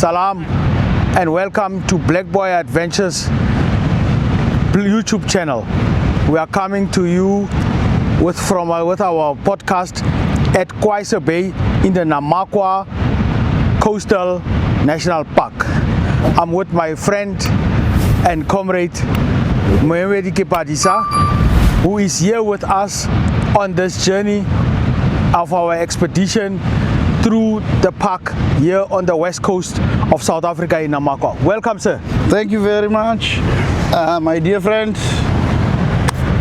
Salam and welcome to Black Boy Adventures YouTube channel. We are coming to you with our podcast at Kwaisa Bay in the Namaqua Coastal National Park. I'm with my friend and comrade Moemedi Kepadisa, who is here with us on this journey of our expedition through the park here on the west coast of South Africa in Namaqua. Welcome, sir. Thank you very much, my dear friend,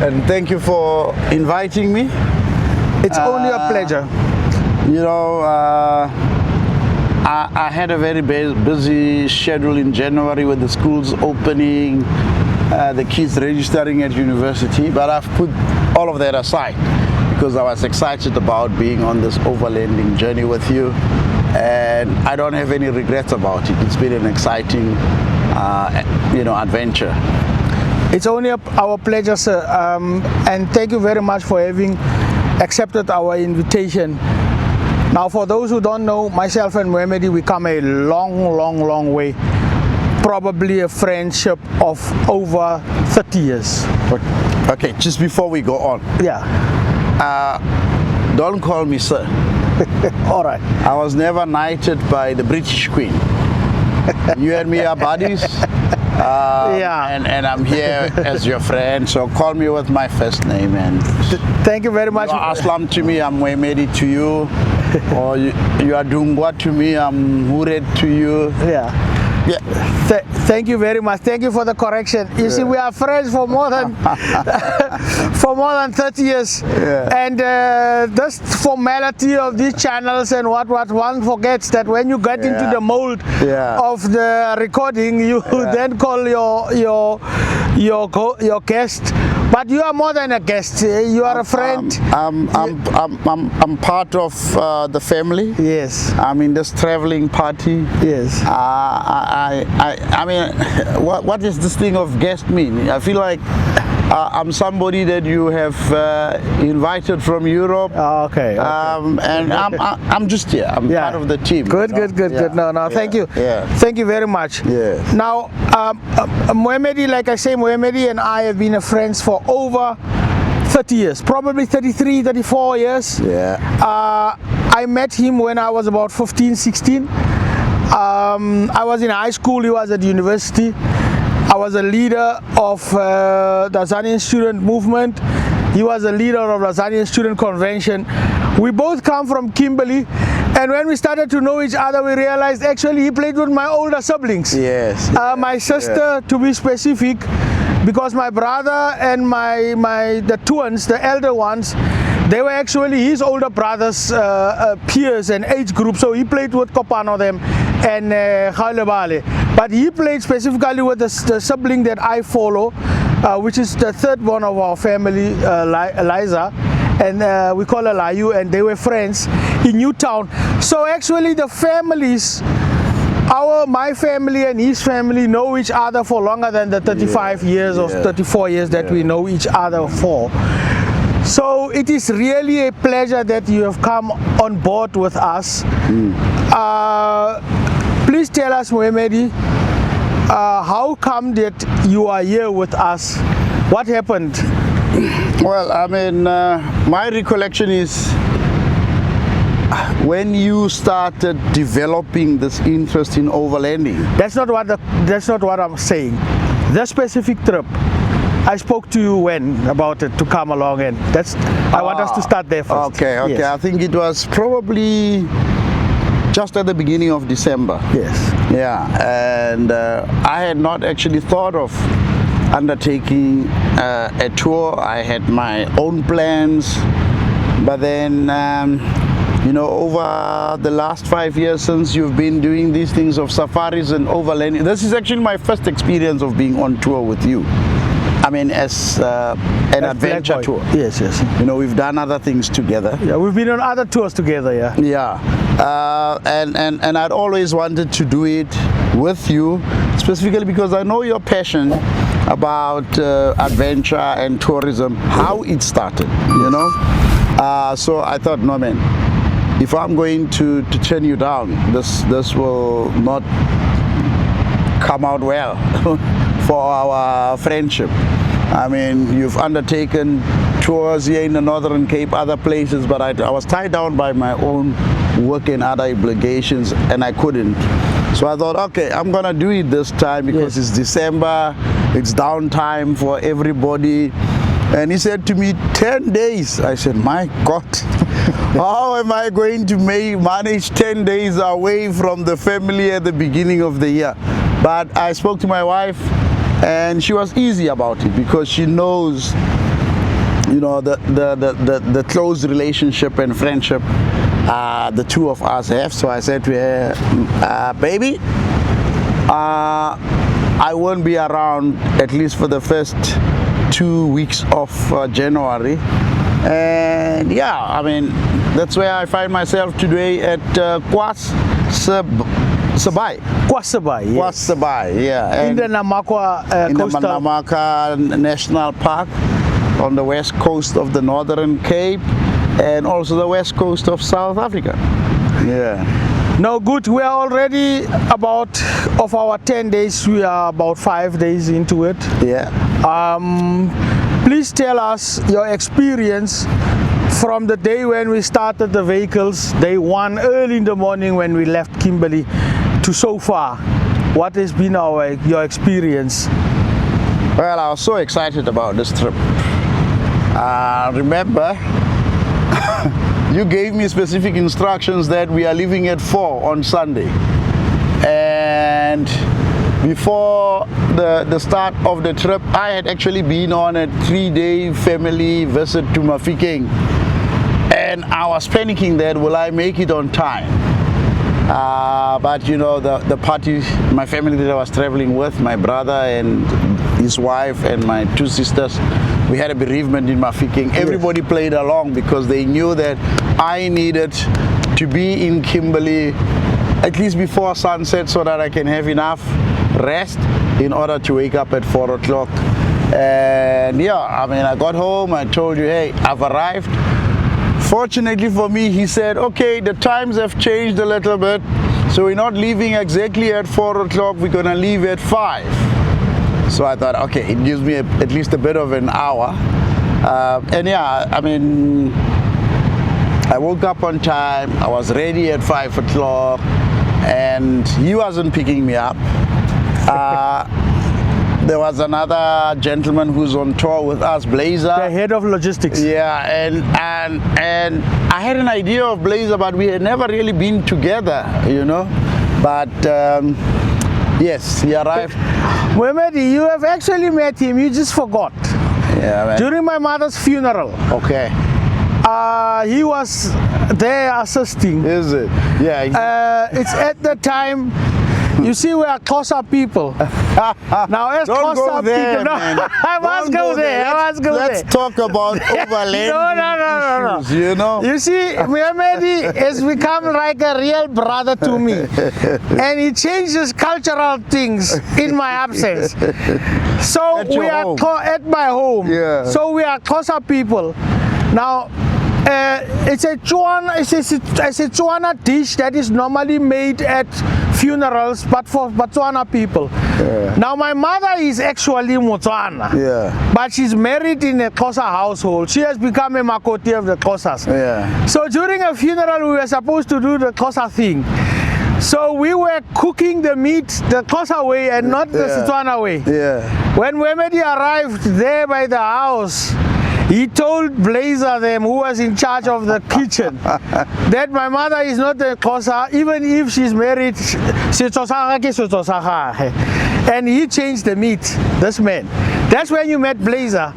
and thank you for inviting me. It's only a pleasure. You know, I had a very busy schedule in January with the schools opening, the kids registering at university, but I've put all of that aside because I was excited about being on this overlanding journey with you, and I don't have any regrets about it. It's been an exciting, adventure. It's only our pleasure, sir, and thank you very much for having accepted our invitation. Now, for those who don't know, myself and Moemedi, we come a long way. Probably a friendship of over 30 years. Okay, just before we go on. Yeah. Don't call me sir. All right. I was never knighted by the British Queen. You and me are buddies. Yeah. And I'm here as your friend, so call me with my first name. And thank you very much. You are Aslam to me, I'm Moemedi to you. Or you are Dungwa to me, I'm Hured to you. Yeah. Yeah. Thank you very much. Thank you for the correction. You see, we are friends for more than 30 years. Yeah. And this formality of these channels and what one forgets that when you get into the mold of the recording, you then call your guest. But you are more than a guest. You are a friend. I'm part of the family. Yes. I'm in this traveling party. Yes. I mean, what does this thing of guest mean? I feel like I'm somebody that you have invited from Europe. Okay. And I'm just here. I'm part of the team. Good. No, thank you. Yeah. Thank you very much. Yeah. Now, Moemedi, like I say, Moemedi and I have been friends for over 30 years, probably 33, 34 years. Yeah. I met him when I was about 15, 16. I was in high school, he was at university. I was a leader of the Tanzanian student movement. He was a leader of the Tanzanian student convention. We both come from Kimberley, and when we started to know each other, we realized actually he played with my older siblings. Yes. My sister, to be specific, because my brother and the twins, the elder ones, they were actually his older brothers' peers and age group, so he played with Kopano them and Khalebale. But he played specifically with the sibling that I follow, which is the third one of our family, Eliza, and we call her Layu, and they were friends in Newtown. So actually the families, my family and his family know each other for longer than the 35 years or 34 years that we know each other for. So it is really a pleasure that you have come on board with us. Please tell us, Moemedi, how come that you are here with us? What happened? Well, I mean, my recollection is when you started developing this interest in overlanding. That's not what I'm saying. The specific trip, I spoke to you about it to come along, and I want us to start there first. Okay. Yes. I think it was probably just at the beginning of December. Yes. Yeah, and I had not actually thought of undertaking a tour. I had my own plans, but then over the last 5 years since you've been doing these things of safaris and overlanding, this is actually my first experience of being on tour with you. I mean, as an adventure tour. Yes. We've done other things together. Yeah, we've been on other tours together. Yeah. And I'd always wanted to do it with you, specifically because I know your passion about adventure and tourism, how it started, So I thought, no man, if I'm going to turn you down, this will not come out well for our friendship. I mean, you've undertaken tours here in the Northern Cape, other places, but I was tied down by my own work and other obligations, and I couldn't. So I thought, okay, I'm gonna do it this time because it's December, it's downtime for everybody. And he said to me, 10 days. I said, my God, how am I going to manage 10 days away from the family at the beginning of the year? But I spoke to my wife, and she was easy about it because she knows, you know, the close relationship and friendship the two of us have. So I said to her, baby, I won't be around at least for the first 2 weeks of January. And yeah, I mean, that's where I find myself today at Sabai. Kwasabai, yes. Kwasabai, yeah. In the Namaqua in coastal. the Namaqua National Park on the west coast of the Northern Cape and also the west coast of South Africa. Yeah. No, good. We are already of our 10 days, we are about 5 days into it. Yeah. Please tell us your experience from the day when we started the vehicles, day one, early in the morning when we left Kimberley, to so far. What has been your experience? Well, I was so excited about this trip. Remember, you gave me specific instructions that we are leaving at 4 on Sunday. And before the start of the trip, I had actually been on a 3-day family visit to Mafikeng. And I was panicking that, will I make it on time? But you know, the party, my family that I was traveling with, my brother and his wife and my 2 sisters, we had a bereavement in Mafikeng. Everybody played along because they knew that I needed to be in Kimberley at least before sunset so that I can have enough rest in order to wake up at 4 o'clock. And yeah, I mean, I got home, I told you, hey, I've arrived. Fortunately for me, he said, okay, the times have changed a little bit, so we're not leaving exactly at 4 o'clock, we're gonna leave at 5. So I thought, okay, it gives me at least a bit of an hour. And yeah, I mean, I woke up on time, I was ready at 5 o'clock, and he wasn't picking me up. There was another gentleman who's on tour with us, Blazer. The head of logistics. Yeah, and I had an idea of Blazer, but we had never really been together, you know. But yes, he arrived. Moemedi, you have actually met him, you just forgot. Yeah, man. During my mother's funeral. Okay. He was there assisting. Is it? Yeah. It's at the time, you see, we are Xhosa people. Now, as Don't go Xhosa there, people, no, man. I must go there. I must go there. Let's talk about overlanding issues, you know. You see, Moemedi has become like a real brother to me, and he changes cultural things in my absence. So At your home. At my home. Yeah. So we are Xhosa people. Now, it's a Tswana dish that is normally made at funerals, but for Botswana people. Yeah. Now, my mother is actually Motswana, Yeah. but she's married in a Xhosa household. She has become a makoti of the Xhosas. Yeah. So during a funeral, we were supposed to do the Xhosa thing. So we were cooking the meat the Xhosa way and not the Setswana way. Yeah. When Moemedi arrived there by the house, he told Blazer them, who was in charge of the kitchen, that my mother is not a Xhosa, even if she's married, and he changed the meat, this man. That's when you met Blazer.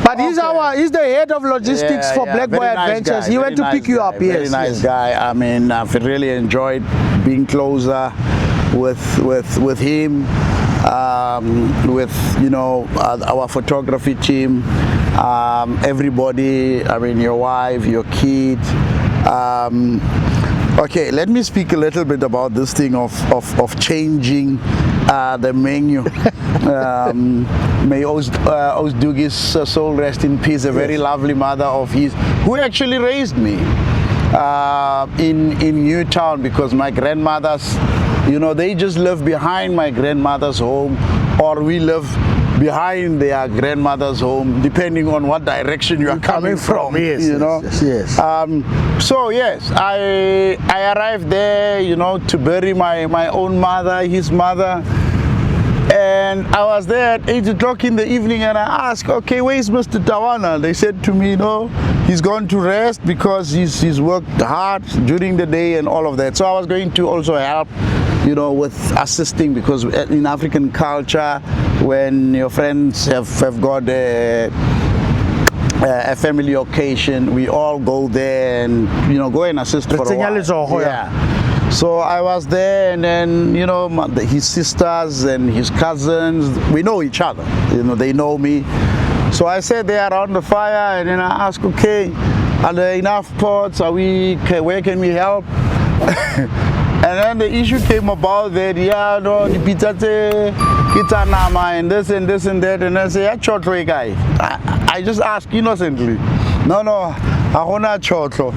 But he's the head of logistics for Black Boy Very nice Adventures. guy, He went to very pick you nice up, guy, yes. Very nice yes. guy. I mean, I've really enjoyed being closer with him, with, you know, our photography team, everybody. I mean, your wife, your kid. Okay, let me speak a little bit about this thing of changing the menu. May Osdugi's soul rest in peace, a very lovely mother of his, who actually raised me. in Newtown, because my grandmothers, they just live behind my grandmother's home, or we live behind their grandmother's home, depending on what direction you are coming from. Yes, yes. So yes, I arrived there, to bury my own mother, his mother. And I was there at 8 o'clock in the evening, and I asked, okay, where's Mr. Tawana? They said to me, he's gone to rest because he's worked hard during the day and all of that. So I was going to also help, with assisting, because in African culture, when your friends have got a family occasion, we all go there and, go and assist for a while. Yeah. So I was there, and then, his sisters and his cousins, we know each other, they know me. So I sat there around the fire, and then I asked, okay, are there enough pots? Where can we help? And then the issue came about that, the pizza kita nama and this and this and that, and I say, chotro guy. I just asked innocently. No, I want a chotro.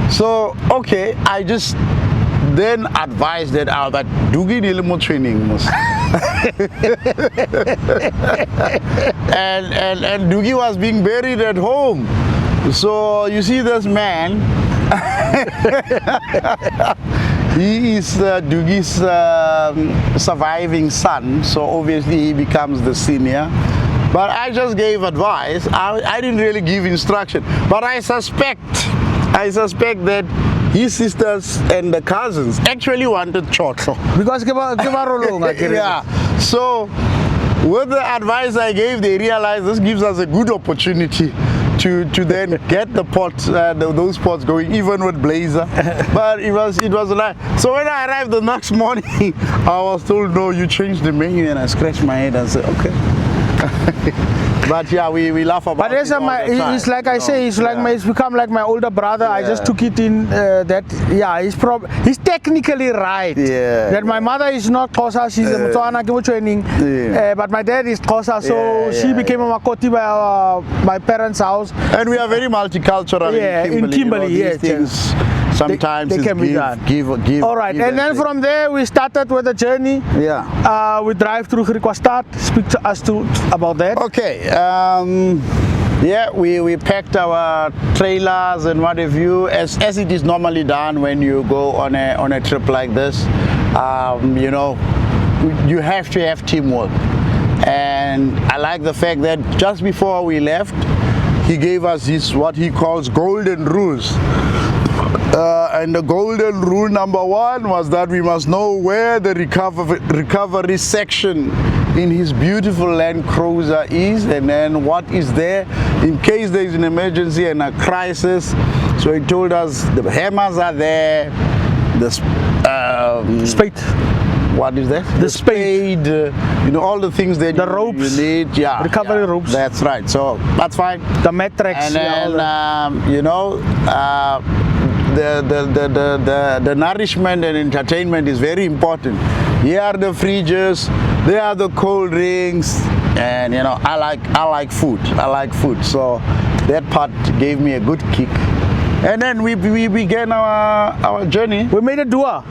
So, okay, I just then advised that but Dugi Nilimo training must. and Dugi was being buried at home. So you see this man, he is Dugi's surviving son, so obviously he becomes the senior. But I just gave advice. I didn't really give instruction, but I suspect that his sisters and the cousins actually wanted chotro. Because yeah. So with the advice I gave, they realized this gives us a good opportunity to then get the pots, those pots going, even with blazer. But it was a lie. So when I arrived the next morning, I was told, no, you changed the menu, and I scratched my head and said, okay. But yeah, we laugh about it. But it's like I say, it's become like my older brother. Yeah. I just took it in that, he's technically right. Yeah. That my mother is not Xhosa, she's a Motswana training. But my dad is Xhosa, so she became a Makoti by my parents' house. And we are very multicultural in Kimberley. Yes. Sometimes they can be done. Give. All right, and then from there we started with the journey. Yeah. We drive through Griquastad. Speak to us about that. Okay. Yeah, we packed our trailers and what have you, as it is normally done when you go on a trip like this. You have to have teamwork, and I like the fact that just before we left, he gave us what he calls golden rules. And the golden rule number 1 was that we must know where the recovery section in his beautiful Land Cruiser is, and then what is there in case there is an emergency and a crisis. So he told us the hammers are there, the spade. What is that? The spade. All the things that the ropes. You need. Yeah. Recovery ropes. That's right. So that's fine. The matrix. And then the nourishment and entertainment is very important. Here are the fridges, there are the cold drinks, and I like food. So that part gave me a good kick. And then we began our journey. We made a dua.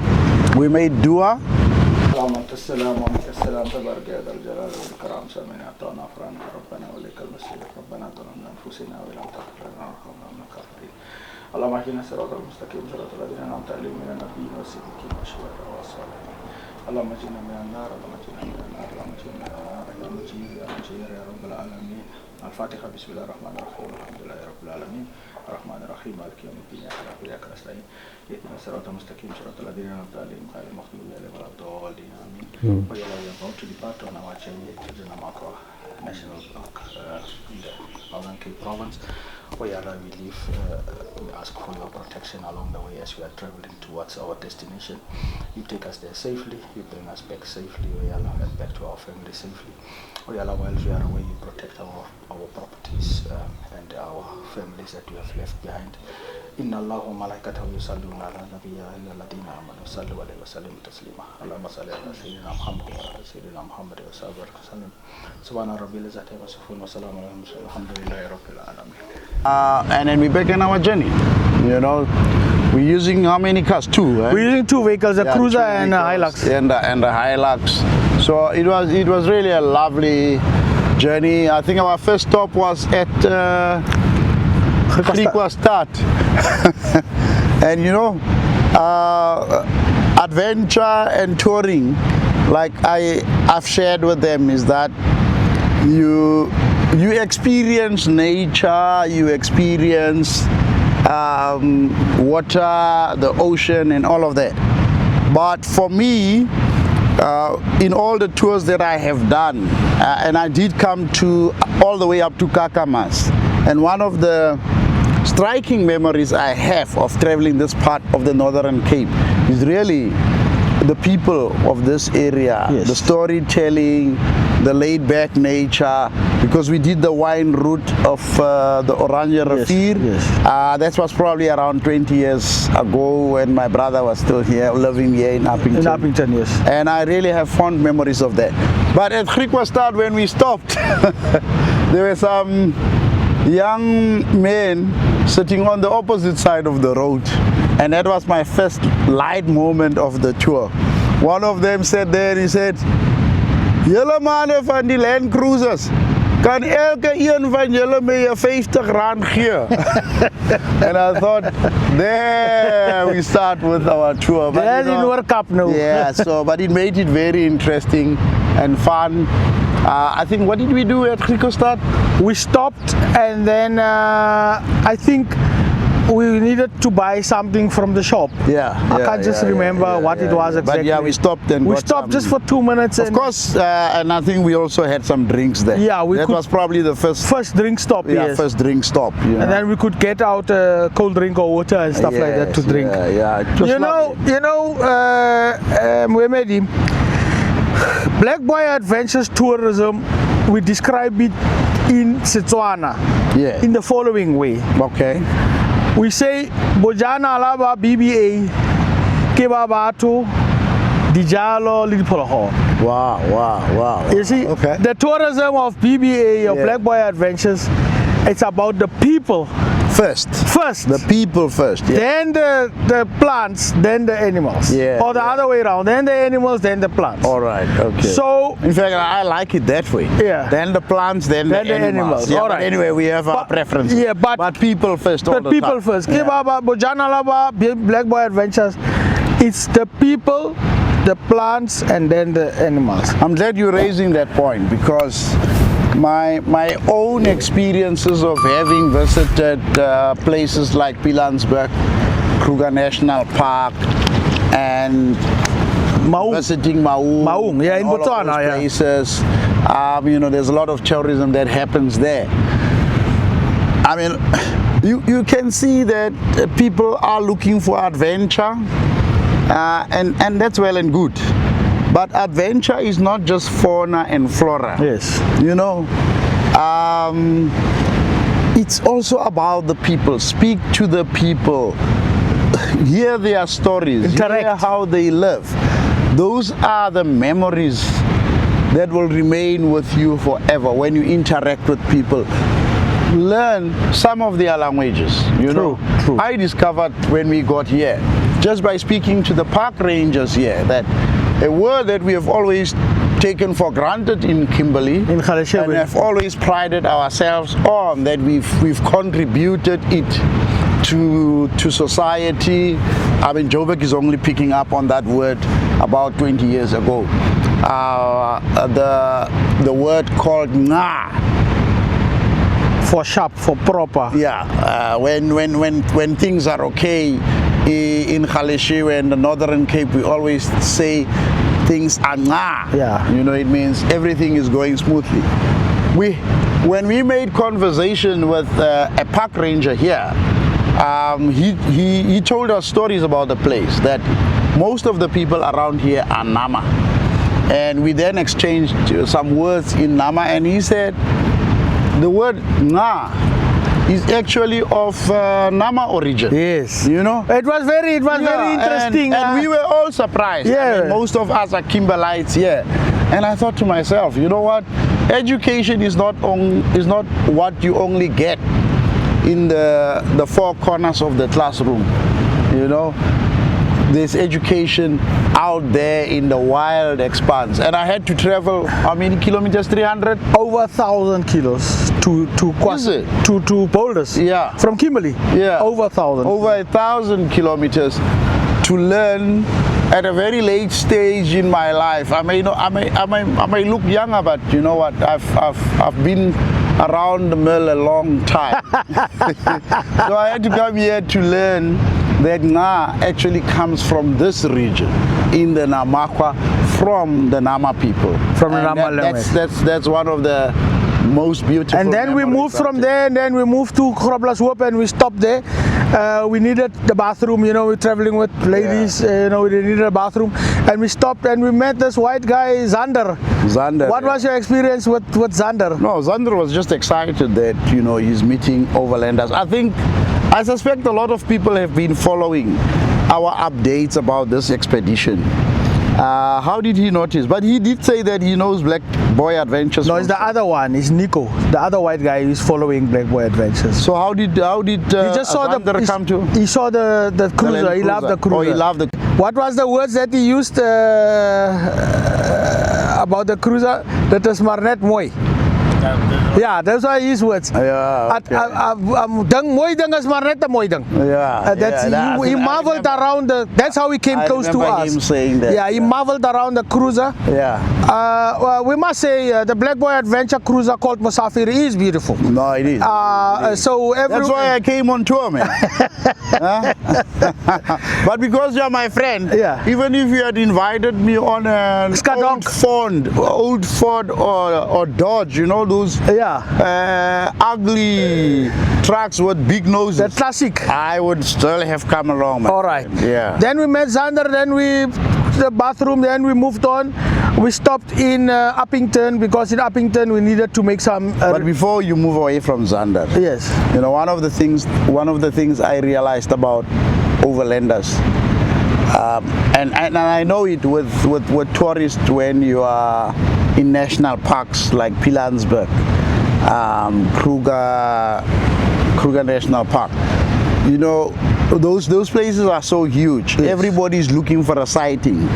السلام عليك السلام تبارك يا ذا الجلال والإكرام سمعنا أعطانا فرحنا ربنا ولك المسيح ربنا ظلمنا أنفسنا ولم تغفر لنا وارحمنا من الكافرين اللهم اهدنا الصراط المستقيم صراط الذين أنعمت عليهم من النبيين والصديقين والشهداء والصالحين اللهم اجعلنا من النار اللهم اجعلنا من النار اللهم اجعلنا من النار اللهم اجعلنا يا رب العالمين. الفاتحة. بسم الله الرحمن الرحيم الحمد لله رب العالمين الرحمن الرحيم مالك يوم الدين إياك نستعين اهدنا الصراط المستقيم صراط الذين أنعمت عليهم غير المغضوب عليهم ولا الضالين آمين. We are about to depart on our journey to the Namaqua National Park in the Northern Cape Province. We leave, we ask for your protection along the way as we are traveling towards our destination. You take us there safely, you bring us back safely, we allow us back to our family safely. We allow while we are away, you protect our properties and our families that we have left behind. إن الله وملائكته يصلون على النبي يا أيها الذين آمنوا صلوا عليه وسلموا تسليما اللهم صل على سيدنا محمد وعلى سيدنا محمد وصحبه وسلم سبحان ربي العزة عما يصفون وسلام على المرسلين الحمد لله رب العالمين. And then we began our journey. You know, we're using how many cars? Two. Right? We're using two vehicles, a cruiser and a Hilux. And a Hilux. So it was really a lovely journey. I think our first stop was at Namaqua start. And you know, adventure and touring, like I've shared with them, is that you experience nature, you experience water, the ocean and all of that. But for me, in all the tours that I have done, and I did come to all the way up to Kakamas, and one of the striking memories I have of traveling this part of the Northern Cape is really the people of this area, yes. The storytelling, the laid-back nature, because we did the wine route of the Orange Rafir. Yes. That was probably around 20 years ago when my brother was still here, living here in Uppington. In Uppington, yes. And I really have fond memories of that. But at Namaqua start, when we stopped, there were some young men sitting on the opposite side of the road, and that was my first light moment of the tour. One of them said there, he said, "Julle manne van die Land Cruisers, kan elke een van julle my R50 gee?" And I thought, there we start with our tour. But, There in work up now. yeah, so but it made it very interesting and fun. I think, what did we do at Namaqua start? We stopped and then I think we needed to buy something from the shop. I can't just remember what it was exactly. But yeah, we stopped and we got stopped some, just for 2 minutes. Of course, and I think we also had some drinks there. Yeah, that was probably the first drink stop. yeah, Yes. first drink stop. You know. And then we could get out a cold drink or water and stuff like that to drink. Yeah, it was Moemedi, Black Boy Adventures Tourism, we describe it in Setswana in the following way. Okay. We say Bojana Alaba BBA Keba Bato Dijalo Lidipoloho. Wow. You see, the tourism of BBA, of Black Boy Adventures, it's about the people. First. The people first. Yeah. Then the plants, then the animals. Or the other way around. Then the animals, then the plants. All right. Okay. So, in fact, I like it that way. Yeah. Then the plants, then the animals. Yeah, all right. Anyway, we have our preferences. Yeah, but people first. But people first. Kebaba, Bojana Laba, Black Boy Adventures. It's the people, the plants, and then the animals. I'm glad you're raising that point, because my own experiences of having visited places like Pilansberg, Kruger National Park, and visiting Maung, in Botswana, places. You know, there's a lot of tourism that happens there. I mean, you can see that people are looking for adventure, and that's well and good. But adventure is not just fauna and flora. Yes. You know, it's also about the people. Speak to the people. Hear their stories. Interact. Hear how they live. Those are the memories that will remain with you forever when you interact with people. Learn some of their languages. You know, I discovered when we got here, just by speaking to the park rangers here, that a word that we have always taken for granted in Kimberley, and have always prided ourselves on, that we've contributed it to society. I mean, Joburg is only picking up on that word about 20 years ago. The word called nga, for sharp, for proper. Yeah, when things are okay in Galeshewe and the Northern Cape, we always say things are nga. Yeah. You know, it means everything is going smoothly. When we made conversation with a park ranger here, he told us stories about the place, that most of the people around here are Nama. And we then exchanged some words in Nama, and he said the word nga is actually of Nama origin. Yes. You know? It was very interesting. And we were all surprised. Yeah. I mean, most of us are Kimberlites here. And I thought to myself, you know what? Education is not what you only get in the four corners of the classroom. You know? There's education out there in the wild expanse, and I had to travel how many kilometers? 300? Over 1,000 kilos to Is it? to Boulders. Yeah. From Kimberley. Yeah. Over 1,000. Over 1,000 kilometers to learn at a very late stage in my life. I may look younger, but you know what? I've been around the mill a long time. So I had to come here to learn that Nga actually comes from this region in the Namaqua, from the Nama people. From the Nama language. That's one of the most beautiful. And then we moved from there, and then we moved to Groblershoop, and we stopped there. We needed the bathroom, you know, we're traveling with ladies, you know, we needed a bathroom, and we stopped and we met this white guy, Zander. What was your experience with Zander? No, Zander was just excited that, you know, he's meeting overlanders. I suspect a lot of people have been following our updates about this expedition. How did he notice? But he did say that he knows Black Boy Adventures. No, it's the other one. It's Nico, the other white guy who's following Black Boy Adventures. So how did he just saw Zander come to? He saw the cruiser. He loved the cruiser. Oh, he loved the. What was the words that he used about the cruiser? That is maar net mooi. Yeah, those are his words. Yeah. Okay. Mooi ding is maar net 'n mooi ding. Yeah. He marveled around that's how he came close to us. Him saying that. Yeah, he marveled around the cruiser. Yeah. Well, we must say the Black Boy Adventure cruiser called Musafir is beautiful. No, it is. So that's why I came on tour, man. But because you're my friend, yeah. Even if you had invited me on an old Ford or Dodge, you know, those ugly trucks with big noses. The classic. I would still have come along. All right. Yeah. Then we met Zander. Then the bathroom. Then we moved on. We stopped in Uppington because in Uppington we needed to make some. But before you move away from Zander, yes. You know, one of the things I realized about overlanders. And I know it with tourists when you are in national parks like Pilanesberg, Kruger National Park. You know, those places are so huge. Yes. Everybody's looking for a sighting,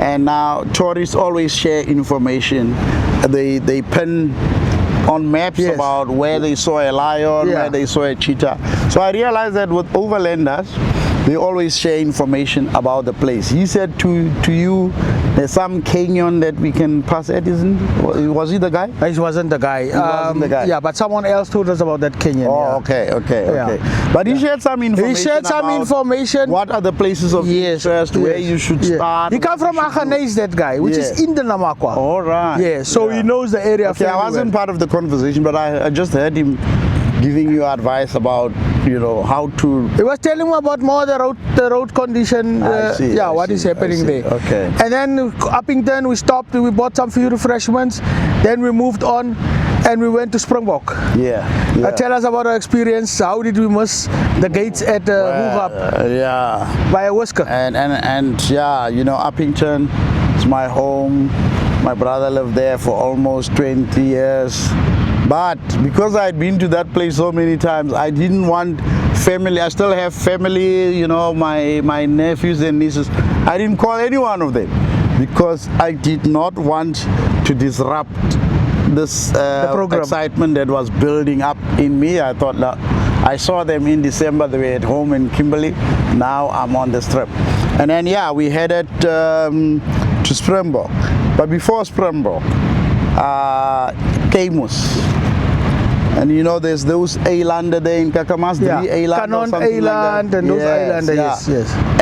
and now tourists always share information. They pin on maps about where they saw a lion, where they saw a cheetah. So I realized that with overlanders, they always share information about the place. He said to you, there's some canyon that we can pass at, isn't it? Was he the guy? He wasn't the guy. Yeah, but someone else told us about that canyon. Oh, okay. But he shared some information. He shared some information. What are the places of interest, where you should start? He comes from Aghanes, that guy, which is in the Namaqua. All right. Yeah, so he knows the area. Okay, I wasn't part of the conversation, but I just heard him giving you advice about, you know, how to. He was telling me about more the road condition. What is happening there. Okay. And then Uppington, we stopped. We bought some few refreshments. Then we moved on, and we went to Springbok. Yeah. Tell us about our experience. How did we miss the gates at Hoogap? By a whisker. And yeah, you know, Uppington is my home. My brother lived there for almost 20 years. But because I'd been to that place so many times, I didn't want family. I still have family, you know, my nephews and nieces. I didn't call any one of them because I did not want to disrupt this excitement that was building up in me. I thought that I saw them in December. They were at home in Kimberley. Now I'm on this trip. And then, we headed to Springbok. But before Springbok, Camus. And you know, there's those eilanden there in Kakamas, Canon Eiland and those eilanden, yes.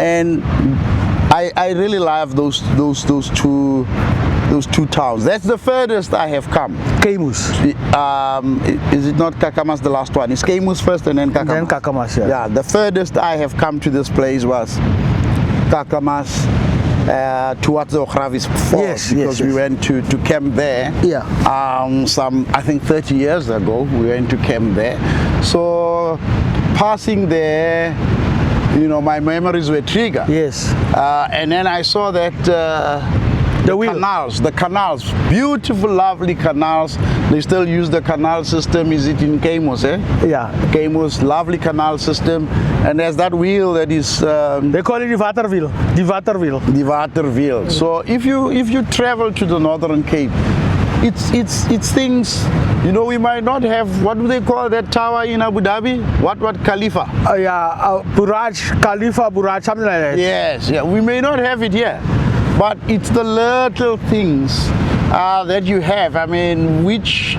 And I really love those two towns. That's the furthest I have come. Camus. Is it not Kakamas the last one? It's Camus first and then Kakamas. Then Kakamas, Yeah, the furthest I have come to this place was Kakamas. towards the Okravis Falls, Yes, because yes, we yes. went to camp there. Yeah. I think 30 years ago, we went to camp there. So passing there, you know, my memories were triggered. Yes. And then I saw that the wheel. canals, beautiful, lovely canals. They still use the canal system. Is it in Kamos, eh? Yeah. Kamos, lovely canal system. And there's that wheel that is They call it the water wheel. The water wheel. the water wheel. So if you travel to the Northern Cape, it's things, you know, we might not have, what do they call that tower in Abu Dhabi? What Khalifa? Buraj, Khalifa Buraj, something like that. Yes, yeah. We may not have it here, but it's the little things that you have. I mean, which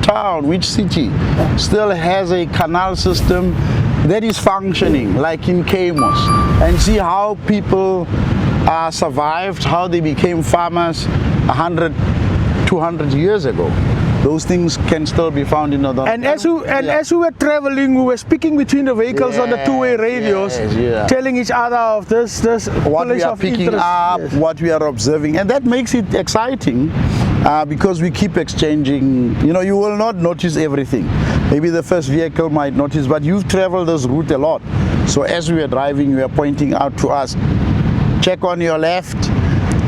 town, which city still has a canal system that is functioning, like in Kamos, and see how people survived, how they became farmers 100, 200 years ago. Those things can still be found in Northern. And as we were traveling, we were speaking between the vehicles on the two-way radios, telling each other of this what place we are of picking interest. up, Yes. what we are observing, and that makes it exciting because we keep exchanging. You know, you will not notice everything. Maybe the first vehicle might notice, but you've traveled this route a lot. So as we were driving, you were pointing out to us, check on your left.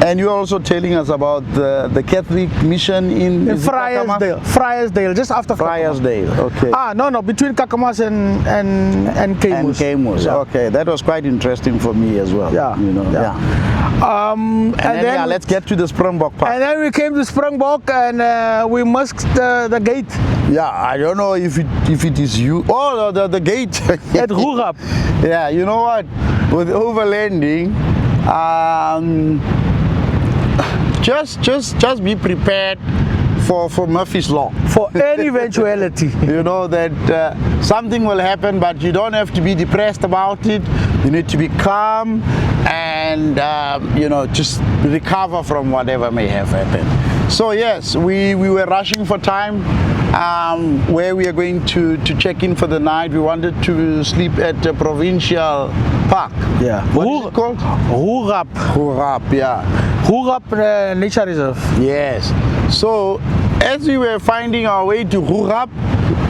And you're also telling us about the Catholic mission in Fryersdale, just after Fryersdale. Okay. No, between Kakamas and Kamos. And Kamos. Yeah. Okay, that was quite interesting for me as well. Yeah. You know. Yeah. And then let's get to the Springbok part. And then we came to Springbok and we missed the gate Yeah, I don't know if it is you. Oh, the gate at Roerap. Yeah, you know what? With overlanding, just be prepared for Murphy's Law. For any eventuality. You know that something will happen, but you don't have to be depressed about it. You need to be calm and you know, just recover from whatever may have happened. So yes, we were rushing for time. Where we are going to check in for the night. We wanted to sleep at the provincial park. Yeah. What is it called? Roerap. Roerap, yeah. Roerap Nature Reserve. Yes. So as we were finding our way to Roerap,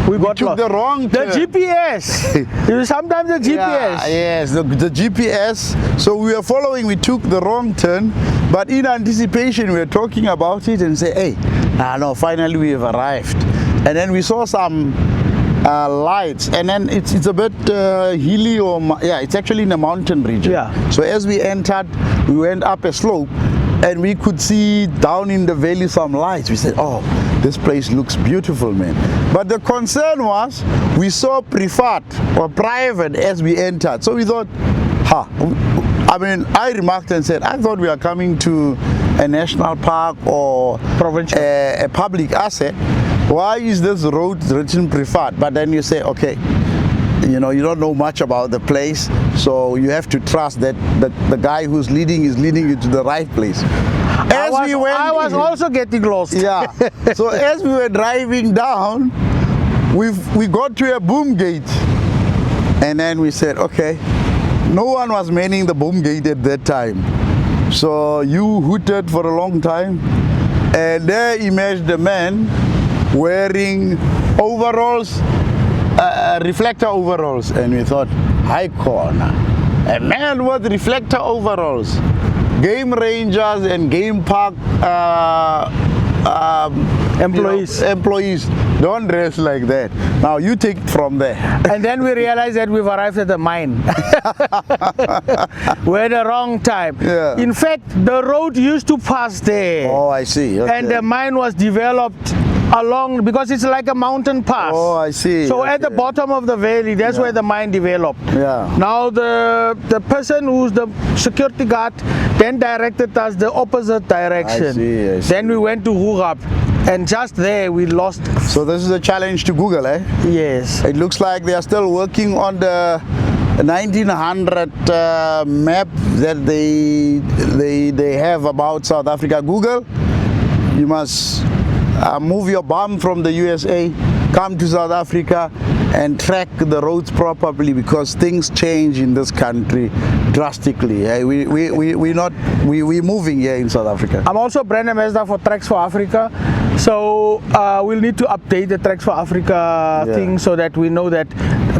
we took the wrong turn. The GPS. Sometimes the GPS. Yeah, yes, the GPS. So we were following, we took the wrong turn, but in anticipation we were talking about it and say, hey, no, finally we have arrived. And then we saw some lights, and then it's a bit hilly, or it's actually in a mountain region. Yeah. So as we entered, we went up a slope, and we could see down in the valley some lights. We said, oh, this place looks beautiful, man. But the concern was, we saw privat or private as we entered. So we thought, I mean, I remarked and said, I thought we are coming to a national park or provincial, a public asset. Why is this road written privat? But then you say, okay, you know, you don't know much about the place, so you have to trust that the guy who's leading is leading you to the right place. I was also getting lost. Yeah. So as we were driving down, we got to a boom gate, and then we said, okay, no one was manning the boom gate at that time. So you hooted for a long time, and there emerged a man wearing overalls, reflector overalls, and we thought, high corner, a man with reflector overalls, game rangers and game park employees. Employees don't dress like that. Now you take it from there. And then we realized that we've arrived at the mine. We're at the wrong time. Yeah. In fact, the road used to pass there. Oh, I see. Okay. And the mine was developed along, because it's like a mountain pass. Oh, I see. So okay. at the bottom of the valley, that's where the mine developed. Yeah. Now the person who's the security guard then directed us the opposite direction. I see. Then we went to Roerap, and just there we lost. So this is a challenge to Google, eh? Yes. It looks like they are still working on the 1900 map that they have about South Africa. Google, you must move your bum from the USA come to South Africa and track the roads properly, because things change in this country drastically. We're moving here in South Africa. I'm also brand ambassador for Tracks for Africa, so we'll need to update the Tracks for Africa thing, so that we know that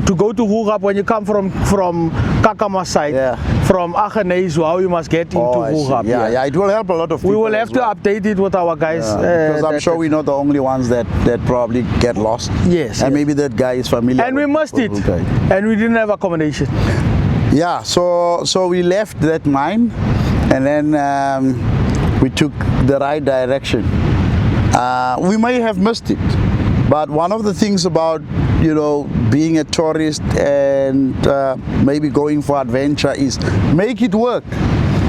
to go to Hurap, when you come from Kakama side, from Aggeneys, how you must get into Hurap. Yeah, it will help a lot of people. We will have to update it with our guys. Because I'm sure we're not the only ones that probably get lost. Yes. And maybe that guy is familiar. And we missed it. And we didn't have accommodation. Yeah, so we left that mine, and then we took the right direction. We may have missed it, but one of the things about, you know, being a tourist and maybe going for adventure is make it work.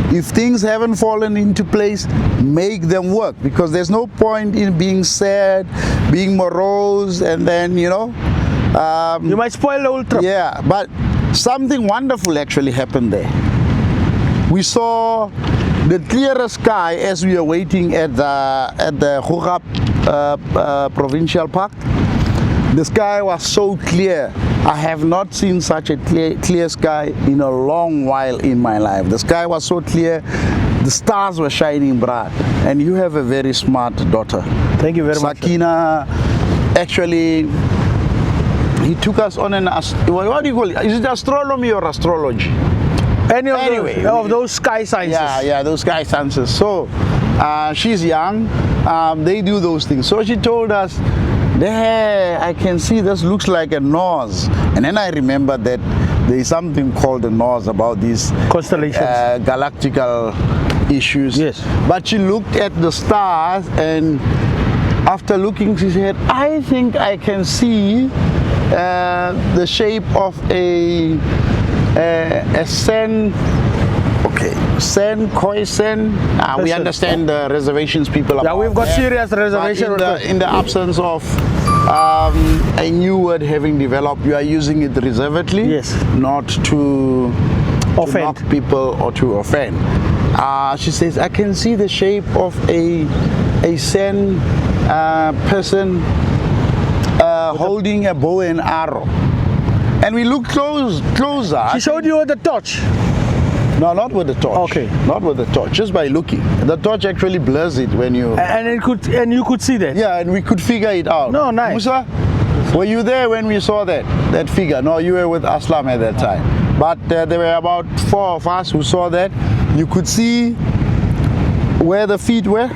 If things haven't fallen into place, make them work, because there's no point in being sad, being morose, and then, you know, you might spoil the whole trip. Yeah, but something wonderful actually happened there. We saw the clearest sky as we were waiting at the Hurap Provincial Park. The sky was so clear. I have not seen such a clear sky in a long while in my life. The sky was so clear, the stars were shining bright, and you have a very smart daughter. Thank you very much. Sakina, actually, he took us on what do you call it? Is it astronomy or astrology? Anyway, of those sky sciences. Yeah, those sky sciences. So she's young, they do those things. So she told us, there, I can see this looks like a nose. And then I remember that there is something called a nose about these constellations, galactical issues. Yes. But she looked at the stars, and after looking, she said, I think I can see the shape of a sen. Okay, sen, koi sen. We understand the reservations people. Yeah, we've got serious reservation. In the absence of a new word having developed, you are using it reservedly. Yes. Not to offend knock people or to offend. She says, I can see the shape of a sen person holding a bow and arrow. And we looked closer. She showed you with the torch? No, not with the torch. Okay. Not with the torch, just by looking. The torch actually blurs it when you... And you could see that? Yeah, and we could figure it out. No, nice. Musa, were you there when we saw that figure? No, you were with Aslam at that time. But there were about 4 of us who saw that. You could see where the feet were.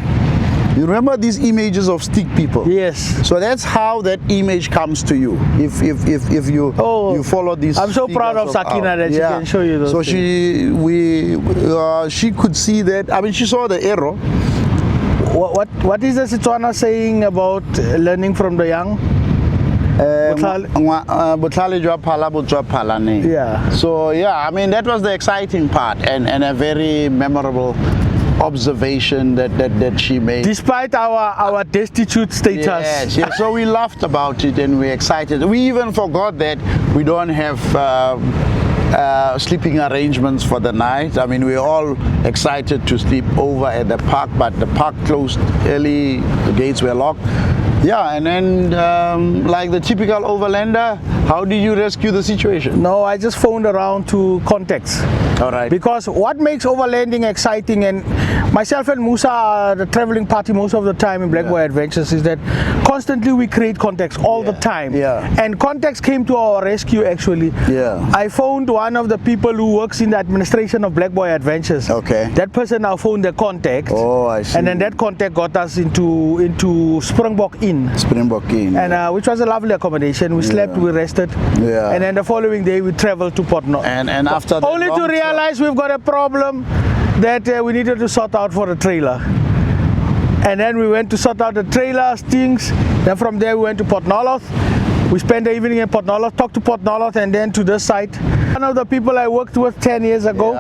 You remember these images of stick people? Yes. So that's how that image comes to you. If you you follow this. I'm so proud of Sakina that she can show you those. So things. she could see that. I mean, she saw the arrow. What is the Setswana saying about learning from the young? Yeah. So yeah, I mean, that was the exciting part, and a very memorable observation that she made. Despite our destitute status. Yes. So we laughed about it, and we're excited. We even forgot that we don't have sleeping arrangements for the night. I mean, we're all excited to sleep over at the park, but the park closed early, the gates were locked. Yeah, and then like the typical overlander, how did you rescue the situation? No, I just phoned around to contacts. All right. Because what makes overlanding exciting, and myself and Musa are the traveling party most of the time in Black Boy Adventures, is that constantly we create contacts all the time. Yeah. And contacts came to our rescue actually. Yeah. I phoned one of the people who works in the administration of Black Boy Adventures. Okay. That person now phoned the contact. Oh, I see. And then that contact got us into Springbok Inn. Springbok Inn. And which was a lovely accommodation. We slept, we rested. Yeah. And then the following day we traveled to Port North. And after that, only to realize we've got a problem that we needed to sort out for the trailer. And then we went to sort out the trailer, things. Then from there we went to Port North. We spent the evening in Port North, talked to Port North, and then to this site. One of the people I worked with 10 years ago.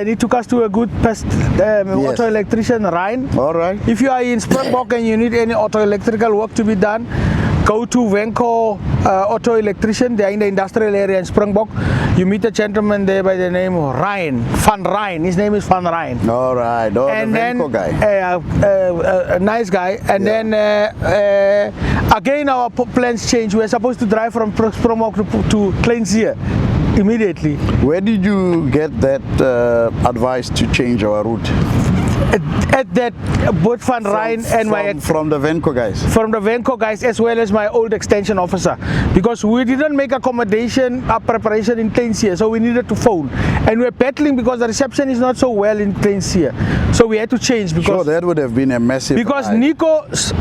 He took us to a good auto electrician, Ryan. All right. If you are in Springbok and you need any auto electrical work to be done, go to Venco Auto Electrician. They're in the industrial area in Springbok. You meet a gentleman there by the name of Van Rijn. His name is Van Rijn. All right. Oh, And the then Venco guy. a nice guy. And then again our plans change. We're supposed to drive from Springbok to Kleinzee immediately. Where did you get that advice to change our route? At that, both Van Rijn and from the Venco guys. From the Venco guys, as well as my old extension officer, because we didn't make accommodation preparation in Kleinzee, so we needed to phone, and we're battling because the reception is not so well in Kleinzee, so we had to change because Sure, that would have been a massive. because Nico's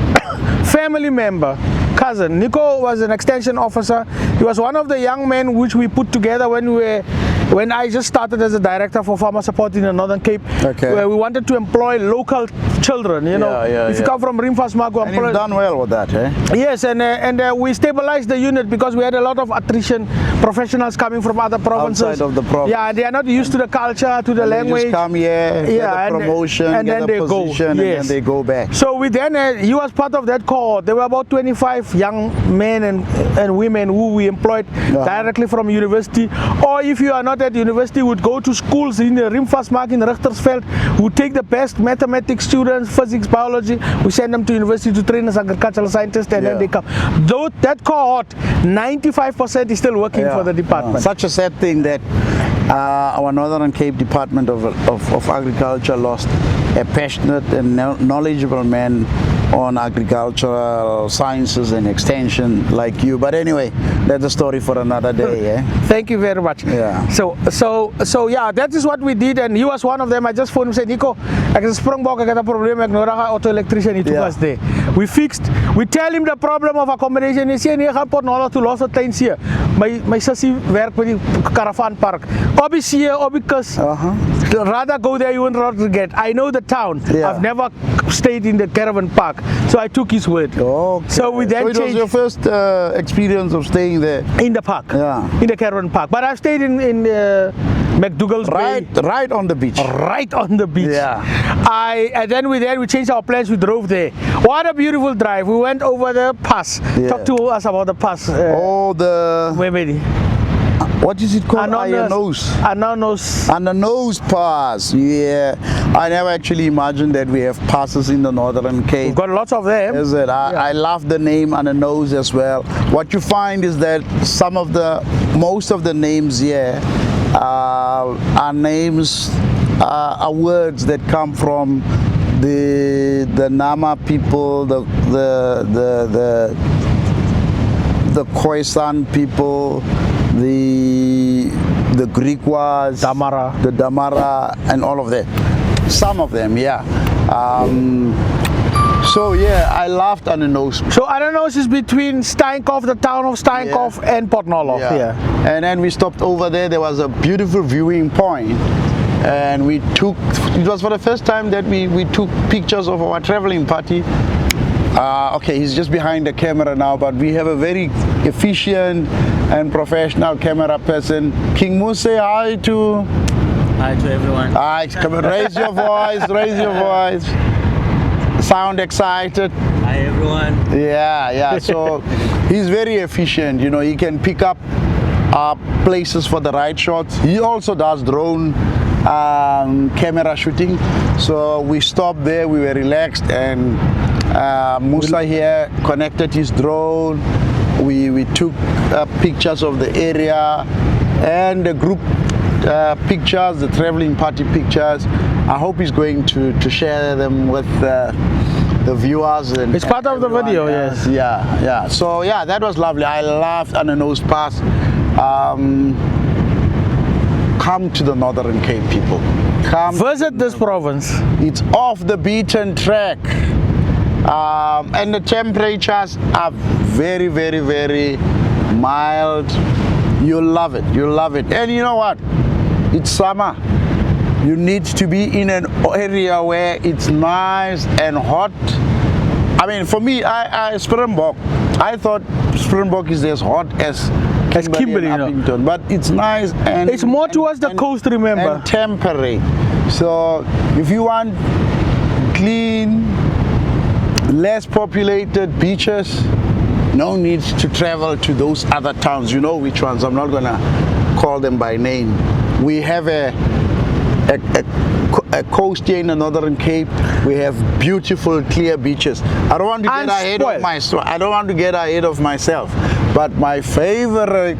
family member, cousin Nico, was an extension officer. He was one of the young men which we put together when I just started as a director for farmer support in the Northern Cape, Okay. where we wanted to employ local children. You know, if you come from Rimfastmark, we And you've done well with that, eh? yes, and we stabilized the unit because we had a lot of attrition, professionals coming from other provinces. Outside of the province. Yeah, they are not used to the culture, to the And language. They just come here, get a and- promotion, and get then a they go. position, Yes. and then they go back. So we then, he was part of that cohort. There were about 25 young men and women who we employed directly from university. Or if you are not at university, would go to schools in the Rimfastmark, in Richtersveld, would take the best mathematics students, physics, biology. We send them to university to train as agricultural scientists, and then they come. Though that cohort, 95% is still working for the department. Such a sad thing that our Northern Cape Department of Agriculture lost a passionate and knowledgeable man on agricultural sciences and extension like you. But anyway, that's a story for another day. Eh? Thank you very much. Yeah. So yeah, that is what we did, and he was one of them. I just phoned him and said, Nico, ek is Springbok, ek het 'n probleem, ek nodig 'n auto electrician. He took us there. We fixed. We tell him the problem of accommodation. He said, nee, gaan Port Nolloth toe, los het Kleinzee. My sussie werk by die caravan park. Obi see, obi kus. Rather go there, you won't regret. I know the town. Yeah. I've never stayed in the caravan park, so I took his word. Okay. So we then it was changed your first experience of staying there? in the park. Yeah. In the caravan park. But I've stayed in McDougall's Bay. Right on the beach. Right on the beach. Yeah. And then we changed our plans. We drove there. What a beautiful drive. We went over the pass. Yeah. Talk to us about the pass. The Moemedi. what is it called? Ananas. And the nose pass. Yeah. I never actually imagined that we have passes in the Northern Cape. We've got lots of them. Is it? I love the name and the nose as well. What you find is that most of the names here are names, are words that come from the Nama people, the Khoisan people, the Griquas, the Damara, and all of that. Some of them, yeah. So yeah, I laughed on the nose. So Ananas is between Steenkop, the town of Steenkop, and Port Nolloth. Yeah. And then we stopped over there. There was a beautiful viewing point, and it was for the first time that we took pictures of our traveling party. Okay, he's just behind the camera now, but we have a very efficient and professional camera person. King Moose, say hi to everyone. Hi, come on, raise your voice. Sound excited. Hi everyone. Yeah. So he's very efficient. You know, he can pick up places for the right shots. He also does drone camera shooting. So we stopped there. We were relaxed, and Musa here connected his drone. We took pictures of the area and the group pictures, the traveling party pictures. I hope he's going to share them with the viewers. And It's part of the video, else. yes. Yeah. So yeah, that was lovely. I loved Ananas Pass. Come to the Northern Cape, people. Visit this province. It's off the beaten track. And the temperatures are very, very, very mild. You'll love it. And you know what? It's summer. You need to be in an area where it's nice and hot. I mean, for me, Springbok, I thought Springbok is as hot as Kimberley and Uppington, but it's nice and It's more towards the coast, remember. and temperate. So if you want clean, less populated beaches, no need to travel to those other towns. You know which ones? I'm not gonna call them by name. We have a coast here in the Northern Cape. We have beautiful, clear beaches. I don't want to get ahead of myself. I don't want to get ahead of myself. But my favorite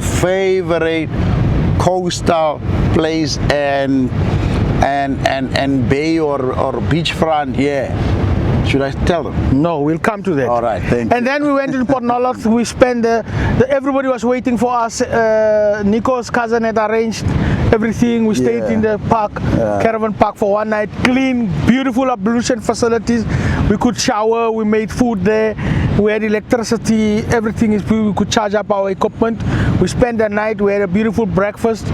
coastal place and bay or beachfront here. Should I tell them? No, we'll come to that. All right, thank you. And then we went to Port Noloth. We spent everybody was waiting for us. Nico's cousin had arranged everything. We stayed in the park, caravan park, for one night. Clean, beautiful ablution facilities. We could shower. We made food there. We had electricity. Everything is beautiful. We could charge up our equipment. We spent the night. We had a beautiful breakfast,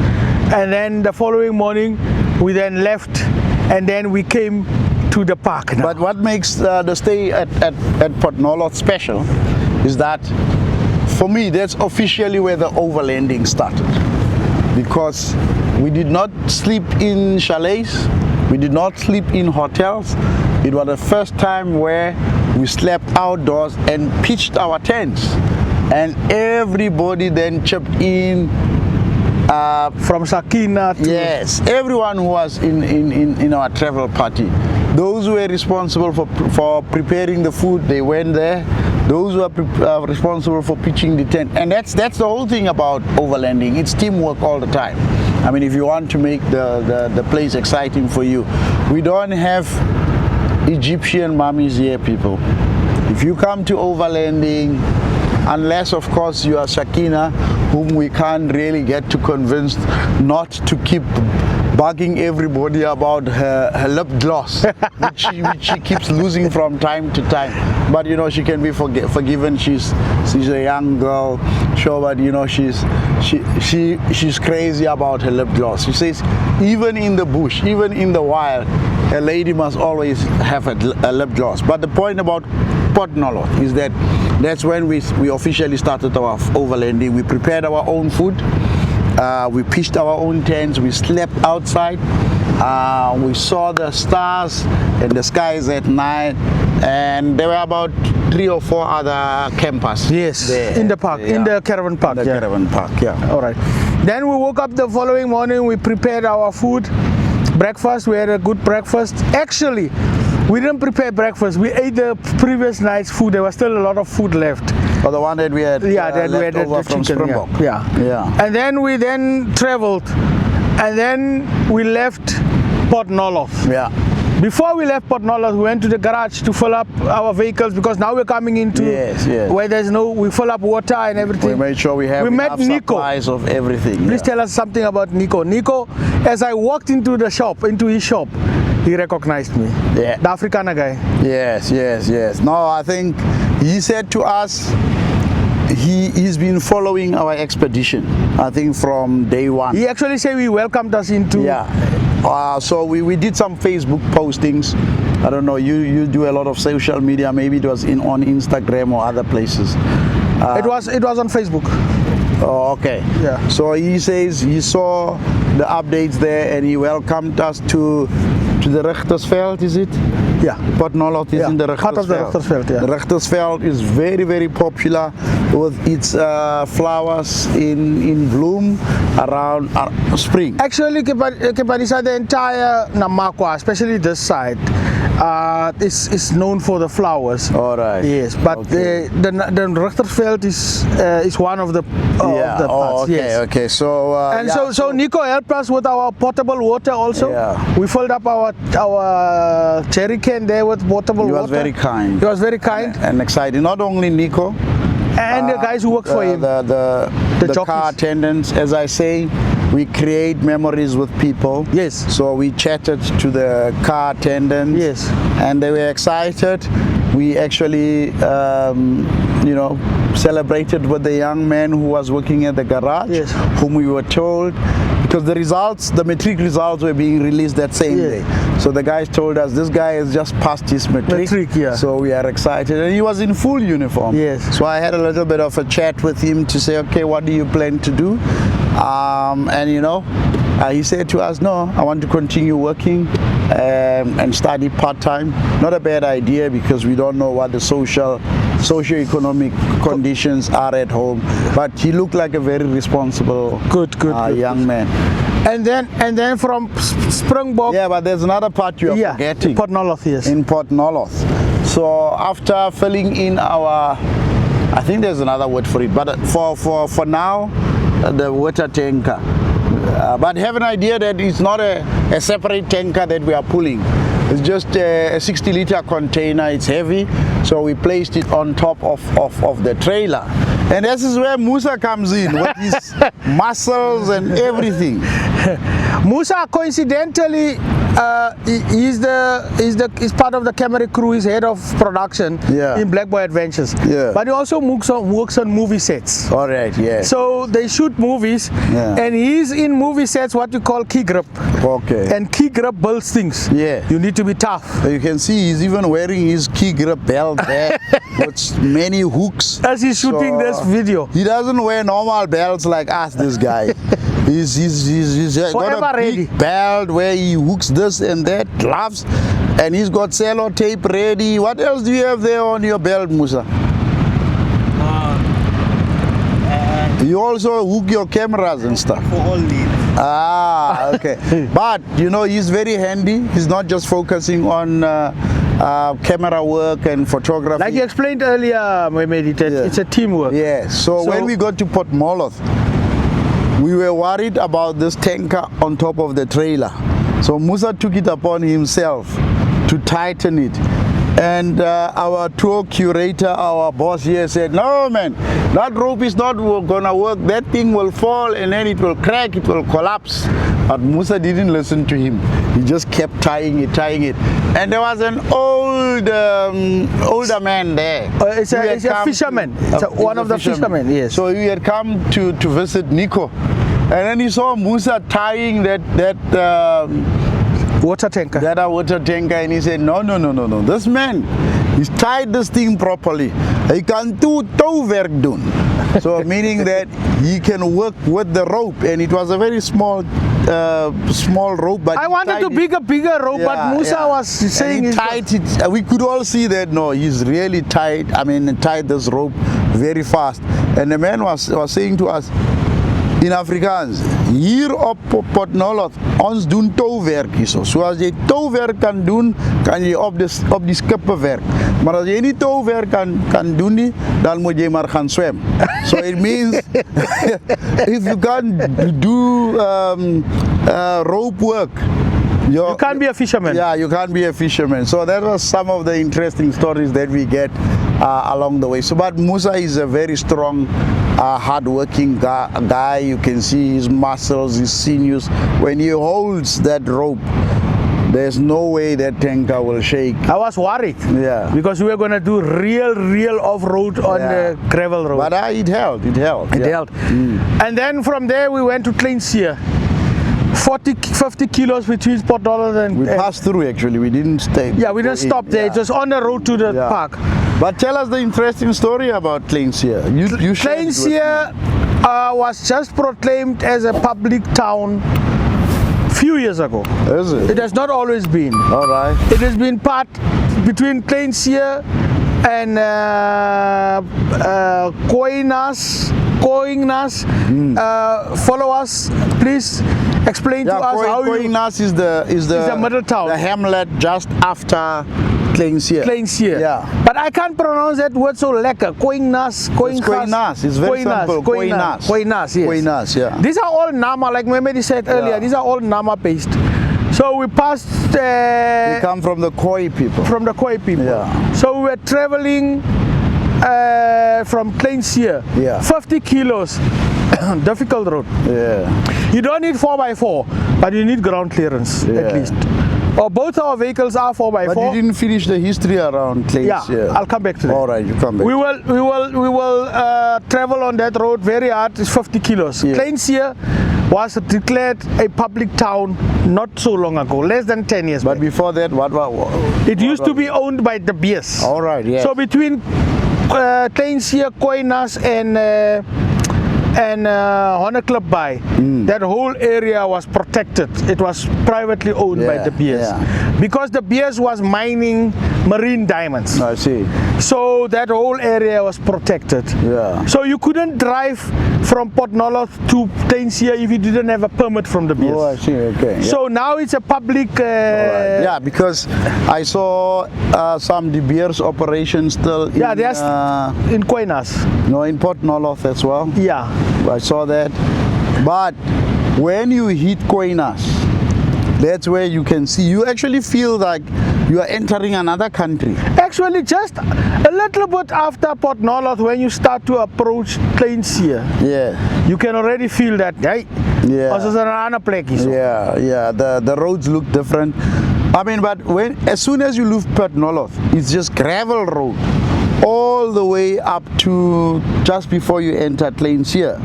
and then the following morning we then left, and then we came to the park now. But what makes the stay at Port Noloth special is that, for me, that's officially where the overlanding started. Because we did not sleep in chalets, we did not sleep in hotels. It was the first time where we slept outdoors and pitched our tents. And everybody then chipped in. From Sakina to... Yes, everyone who was in our travel party. Those who were responsible for preparing the food, they went there. Those who are responsible for pitching the tent. And that's the whole thing about overlanding. It's teamwork all the time. I mean, if you want to make the place exciting for you, we don't have Egyptian mummies here, people. If you come to overlanding, unless of course you are Sakina, whom we can't really get to convince not to keep bugging everybody about her lip gloss, which she keeps losing from time to time. But you know, she can be forgiven. She's a young girl, sure, but you know, she's crazy about her lip gloss. She says even in the bush, even in the wild, a lady must always have a lip gloss. But the point about Port Noloth is that that's when we officially started our overlanding. We prepared our own food. We pitched our own tents. We slept outside. We saw the stars and the skies at night. And there were about 3 or 4 other campers. Yes, there, in the park, in the caravan park. In the caravan park, yeah. All right. Then we woke up the following morning. We prepared our food, breakfast. We had a good breakfast. Actually, we didn't prepare breakfast. We ate the previous night's food. There was still a lot of food left. Or the one that we had left over from Springbok. Yeah. And then we traveled, and then we left Port Noloth. Yeah. Before we left Port Noloth, we went to the garage to fill up our vehicles, because now we're coming into where there's we fill up water and everything. We made sure we have enough supplies of everything. Please tell us something about Nico. Nico, as I walked into his shop, he recognized me. Yeah. The Afrikaner guy. Yes. No, I think he said to us, he's been following our expedition, I think from day one. He actually said he welcomed us into... Yeah. So we did some Facebook postings. I don't know, you do a lot of social media, maybe it was on Instagram or other places. It was on Facebook. Oh, okay. Yeah. So he says he saw the updates there and he welcomed us to the Richtersveld, is it? Yeah. Port Noloth is in the Richtersveld. Part of the Richtersveld, yeah. The Richtersveld is very, very popular with its flowers in bloom around spring. Actually, Kepadisa, the entire Namaqua, especially this side, is known for the flowers. All right. Yes, but the Richtersveld is one of the parts. Okay, yes. Okay. So so Nico helped us with our potable water also. Yeah. We filled up our jerry can there with potable water. He was very kind. He was very kind and excited. Not only Nico, and the guys who work for him. The car attendants, as I say, we create memories with people. Yes. So we chatted to the car attendants. Yes. And they were excited. We actually, celebrated with the young man who was working at the garage, yes, whom we were told, because the matric results were being released that same day. So the guys told us, this guy has just passed his matric. Yeah. So we are excited. And he was in full uniform. Yes. So I had a little bit of a chat with him to say, okay, what do you plan to do? And He said to us, no, I want to continue working and study part-time. Not a bad idea because we don't know what the socio-economic conditions are at home. But he looked like a very responsible Good. young man. And then from Springbok. Yeah, but there's another part you are forgetting. Port Nolloth, yes. In Port Nolloth. So after filling in our, I think there's another word for it, but for now, the water tanker. But have an idea that it's not a separate tanker that we are pulling. It's just a 60-liter container. It's heavy, so we placed it on top of the trailer. And this is where Musa comes in with his muscles and everything. Musa, coincidentally, he's part of the camera crew. He's head of production in Black Boy Adventures. Yeah. But he also works on movie sets. All right, yeah. So they shoot movies, and he's in movie sets what you call key grip. Okay. And key grip builds things. Yeah. You need to be tough. You can see he's even wearing his key grip belt there with many hooks. As he's shooting this video. He doesn't wear normal belts like us, this guy. He's got a big belt where he hooks this and that, gloves, and he's got cello tape ready. What else do you have there on your belt, Musa? You also hook your cameras and stuff. For all needs. Ah, okay. But you know, he's very handy. He's not just focusing on camera work and photography. Like you explained earlier, Moemedi, it's a teamwork. Yeah. So when we got to Port Nolloth, we were worried about this tanker on top of the trailer. So Musa took it upon himself to tighten it. And our tour curator, our boss here said, no man, that rope is not gonna work. That thing will fall and then it will crack, it will collapse. But Musa didn't listen to him. He just kept tying it. And there was an older man there. It's a fisherman. One of the fishermen, yes. So he had come to visit Nico. And then he saw Musa tying that water tanker. That water tanker, and he said, no. This man, he's tied this thing properly. He can do touwwerk doen. So meaning that he can work with the rope, and it was a very small rope. But I wanted to pick a bigger rope, but Musa was saying he tied it. We could all see that. No, he's really tied. Tied this rope very fast. And the man was saying to us, in Afrikaans, hier op Port Nolloth, ons doen touwwerk hierso. So as jy touwwerk kan doen, kan jy op die skippe werk. Maar as jy nie touwwerk kan doen nie, dan moet jy maar gaan swem. So it means if you can't do rope work, you can't be a fisherman. Yeah, you can't be a fisherman. So that was some of the interesting stories that we get along the way. So, but Musa is a very strong, hard-working guy. You can see his muscles, his sinews. When he holds that rope, there's no way that tanker will shake. I was worried. Yeah. Because we were going to do real off-road on the gravel road. But it held. It held. And then from there we went to Kleinseer. 50 kilos between Port Nolloth and... We passed through actually, we didn't stay. Yeah, we didn't stop there, it was on the road to the park. But tell us the interesting story about Kleinseer. Kleinseer was just proclaimed as a public town few years ago. Is it? It has not always been. All right. It has been part between Kleinseer and Koinas. Follow us, please. Explain to us how Koinas is the middle town, the hamlet just after Kleinseer. Yeah. But I can't pronounce that word so lekker. Koinas. It's very simple. Koinas, yes. Koinas, yeah. These are all Nama, like Moemedi said earlier. These are all Nama based. So we passed. We come from the Khoi people. From the Khoi people. Yeah. So we were traveling from Kleinseer. Yeah. 50 kilos. Difficult road. Yeah. You don't need 4x4, but you need ground clearance at least. Or both our vehicles are 4x4. But you didn't finish the history around Kleinseer. Yeah, I'll come back to that. All right, you come back. We will travel on that road very hard. It's 50 kilos. Yeah. Kleinseer was declared a public town not so long ago, less than 10 years But back. before that, It used to be owned by the Beers. All right, yeah. So between Kleinseer, Koinas and and Honor Club Bay, that whole area was protected. It was privately owned by Yeah, De Beers yeah. because De Beers was mining marine diamonds. I see. So that whole area was protected. Yeah. So you couldn't drive from Port Nolloth to Tainsia if you didn't have a permit from De Beers. Oh, I see. Okay. Yeah. So now it's a public. Alright. Yeah, because I saw some De Beers operations still in, Yeah, there's in Quainas. no, in Port Nolloth as well. Yeah. I saw that. But when you hit Quainas, that's where you can see, you actually feel like you are entering another country. Actually, just a little bit after Port Nolloth, when you start to approach Tainsia, Yeah. you can already feel that. Hey, Yeah. as is 'n ander plekkie so. Yeah. The roads look different. I mean, but as soon as you leave Port Nolloth, it's just gravel road all the way up to just before you enter Tainsia.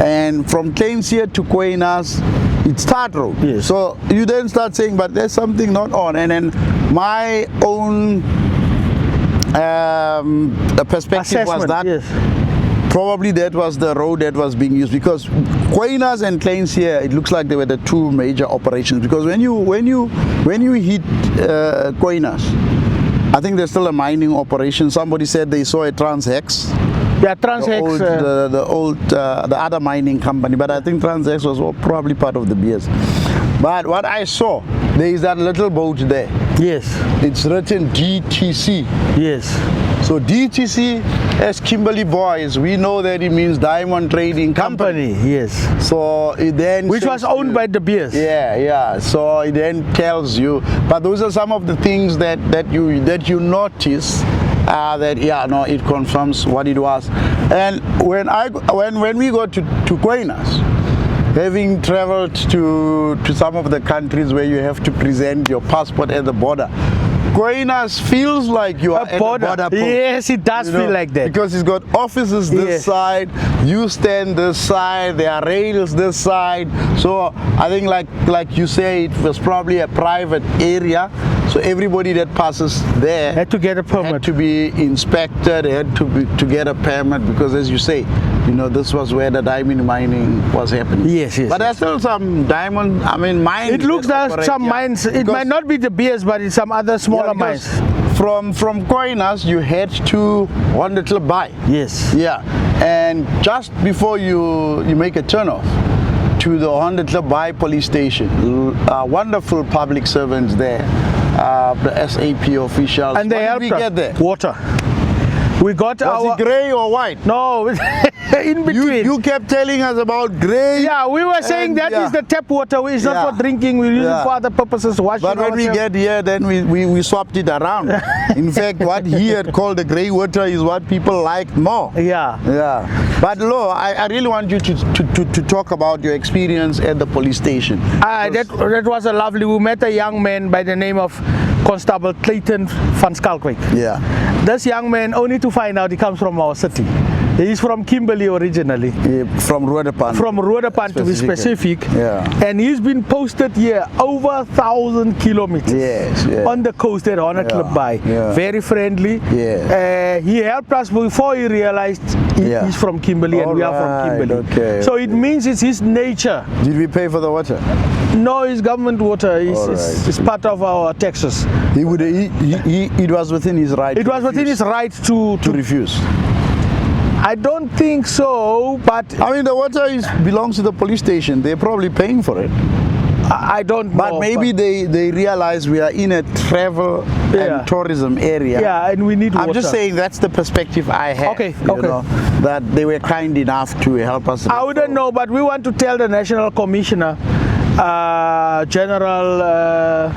And from Tainsia to Quainas, it's tar road. Yes. So you then start saying, but there's something not on. And then my own perspective was Assessment, that yes. probably that was the road that was being used, because Quainas and Tainsia, it looks like they were the two major operations. Because when you hit Quainas, I think there's still a mining operation. Somebody said they saw a Transhex. Yeah, Transhex. The other mining company, but I think Transhex was probably part of the BS. But what I saw, there is that little boat there. Yes, It's written DTC. yes. So DTC, as Kimberley boys, we know that it means Diamond Trading Company. Company, yes. So it then Which says was owned you- by De Beers. Yeah. So it then tells you. But those are some of the things that you notice. It confirms what it was. And when we go to Quainas, having traveled to some of the countries where you have to present your passport at the border, Quainas feels like you are at a border post. Yes, it does feel like that. Because it's got offices this Yes. side, you stand this side, there are rails this side. So I think like you say, it was probably a private area. So everybody that passes there Had to get a permit. had to be inspected, had to get a permit, because as you say, this was where the diamond mining was happening. Yes. But there's still some diamond, mines. It looks that like operate, some yeah. mines. It Because- might not be De Beers, but it's some other smaller mines. From Quainas, you head to Honor Bay. Yes. Yeah, and just before you make a turn off to the Honor Bay police station, wonderful public servants there, the SAP officials. And they What helped did we us. get there? Water. We got Was our. it grey or white? No, in between. You kept telling us about grey. Yeah, we were saying and that is the tap water. It's Yeah. not for drinking. We use it Yeah. for other purposes. Washing But when we ourselves. get here, then we swapped it around. In fact, what he had called the grey water is what people like more. Yeah. Yeah, but Lo, I really want you to talk about your experience at the police station. That was a lovely. We met a young man by the name of Constable Clayton van Skalkwyk. Yeah, This young man, only to find out he comes from our city. He's from Kimberley originally. from Roodepan. From Roodepan to be specific. Yeah. And he's been posted here over 1,000 kilometers. Yes, yeah. On the coast at Honor Club Bay. Yeah. Very friendly. Yeah. He helped us before he realized Yeah. he's from Kimberley and we are from Alright, Kimberley. okay, So it means it's his nature. Did we pay for the water? No, it's government water. It's part of our taxes. It was within his right. It was within his right to refuse. I don't think so, but The water belongs to the police station. They're probably paying for it. I don't know. But maybe they realize we are in a travel Yeah. and tourism area. Yeah, and we need water. I'm just saying that's the perspective I have. Okay. That they were kind enough to help us. I wouldn't know, but we want to tell the National Commissioner, General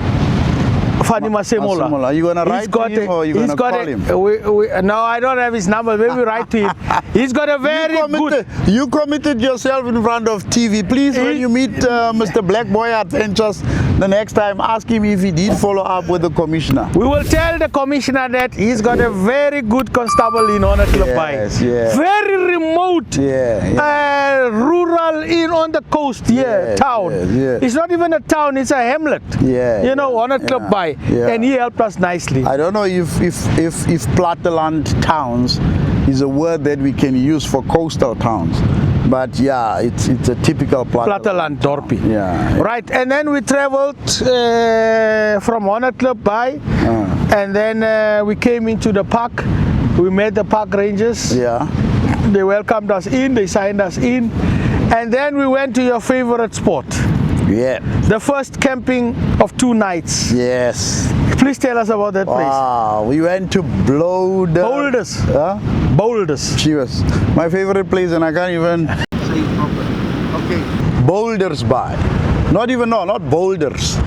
Fani Masemola. Are you gonna write to him or are you gonna call him? No, I don't have his number. Maybe write to him. He's got a very good. You committed yourself in front of TV. Please, when you meet Mr. Black Boy Adventures the next time, ask him if he did follow up with the commissioner. We will tell the commissioner that he's got a very good constable in Honor Club Bay. Yes, yeah. Very remote. Rural on the coast here, town. yes. It's not even a town, it's a hamlet. Honor Club Bay. Yeah. And he helped us nicely. I don't know if platteland towns is a word that we can use for coastal towns. But yeah, it's a typical Platteland dorpie. Yeah. Right, and then we traveled from 100 Club by, and then we came into the park. We met the park rangers. Yeah. They welcomed us in, they signed us in, and then we went to your favorite spot. Yeah. The first camping of 2 nights. Yes. Please tell us about that place. Wow. We went to Boulders. Huh? Boulders. Cheers. My favorite place, and I can't even say it properly. Okay. Boulders by. Not boulders.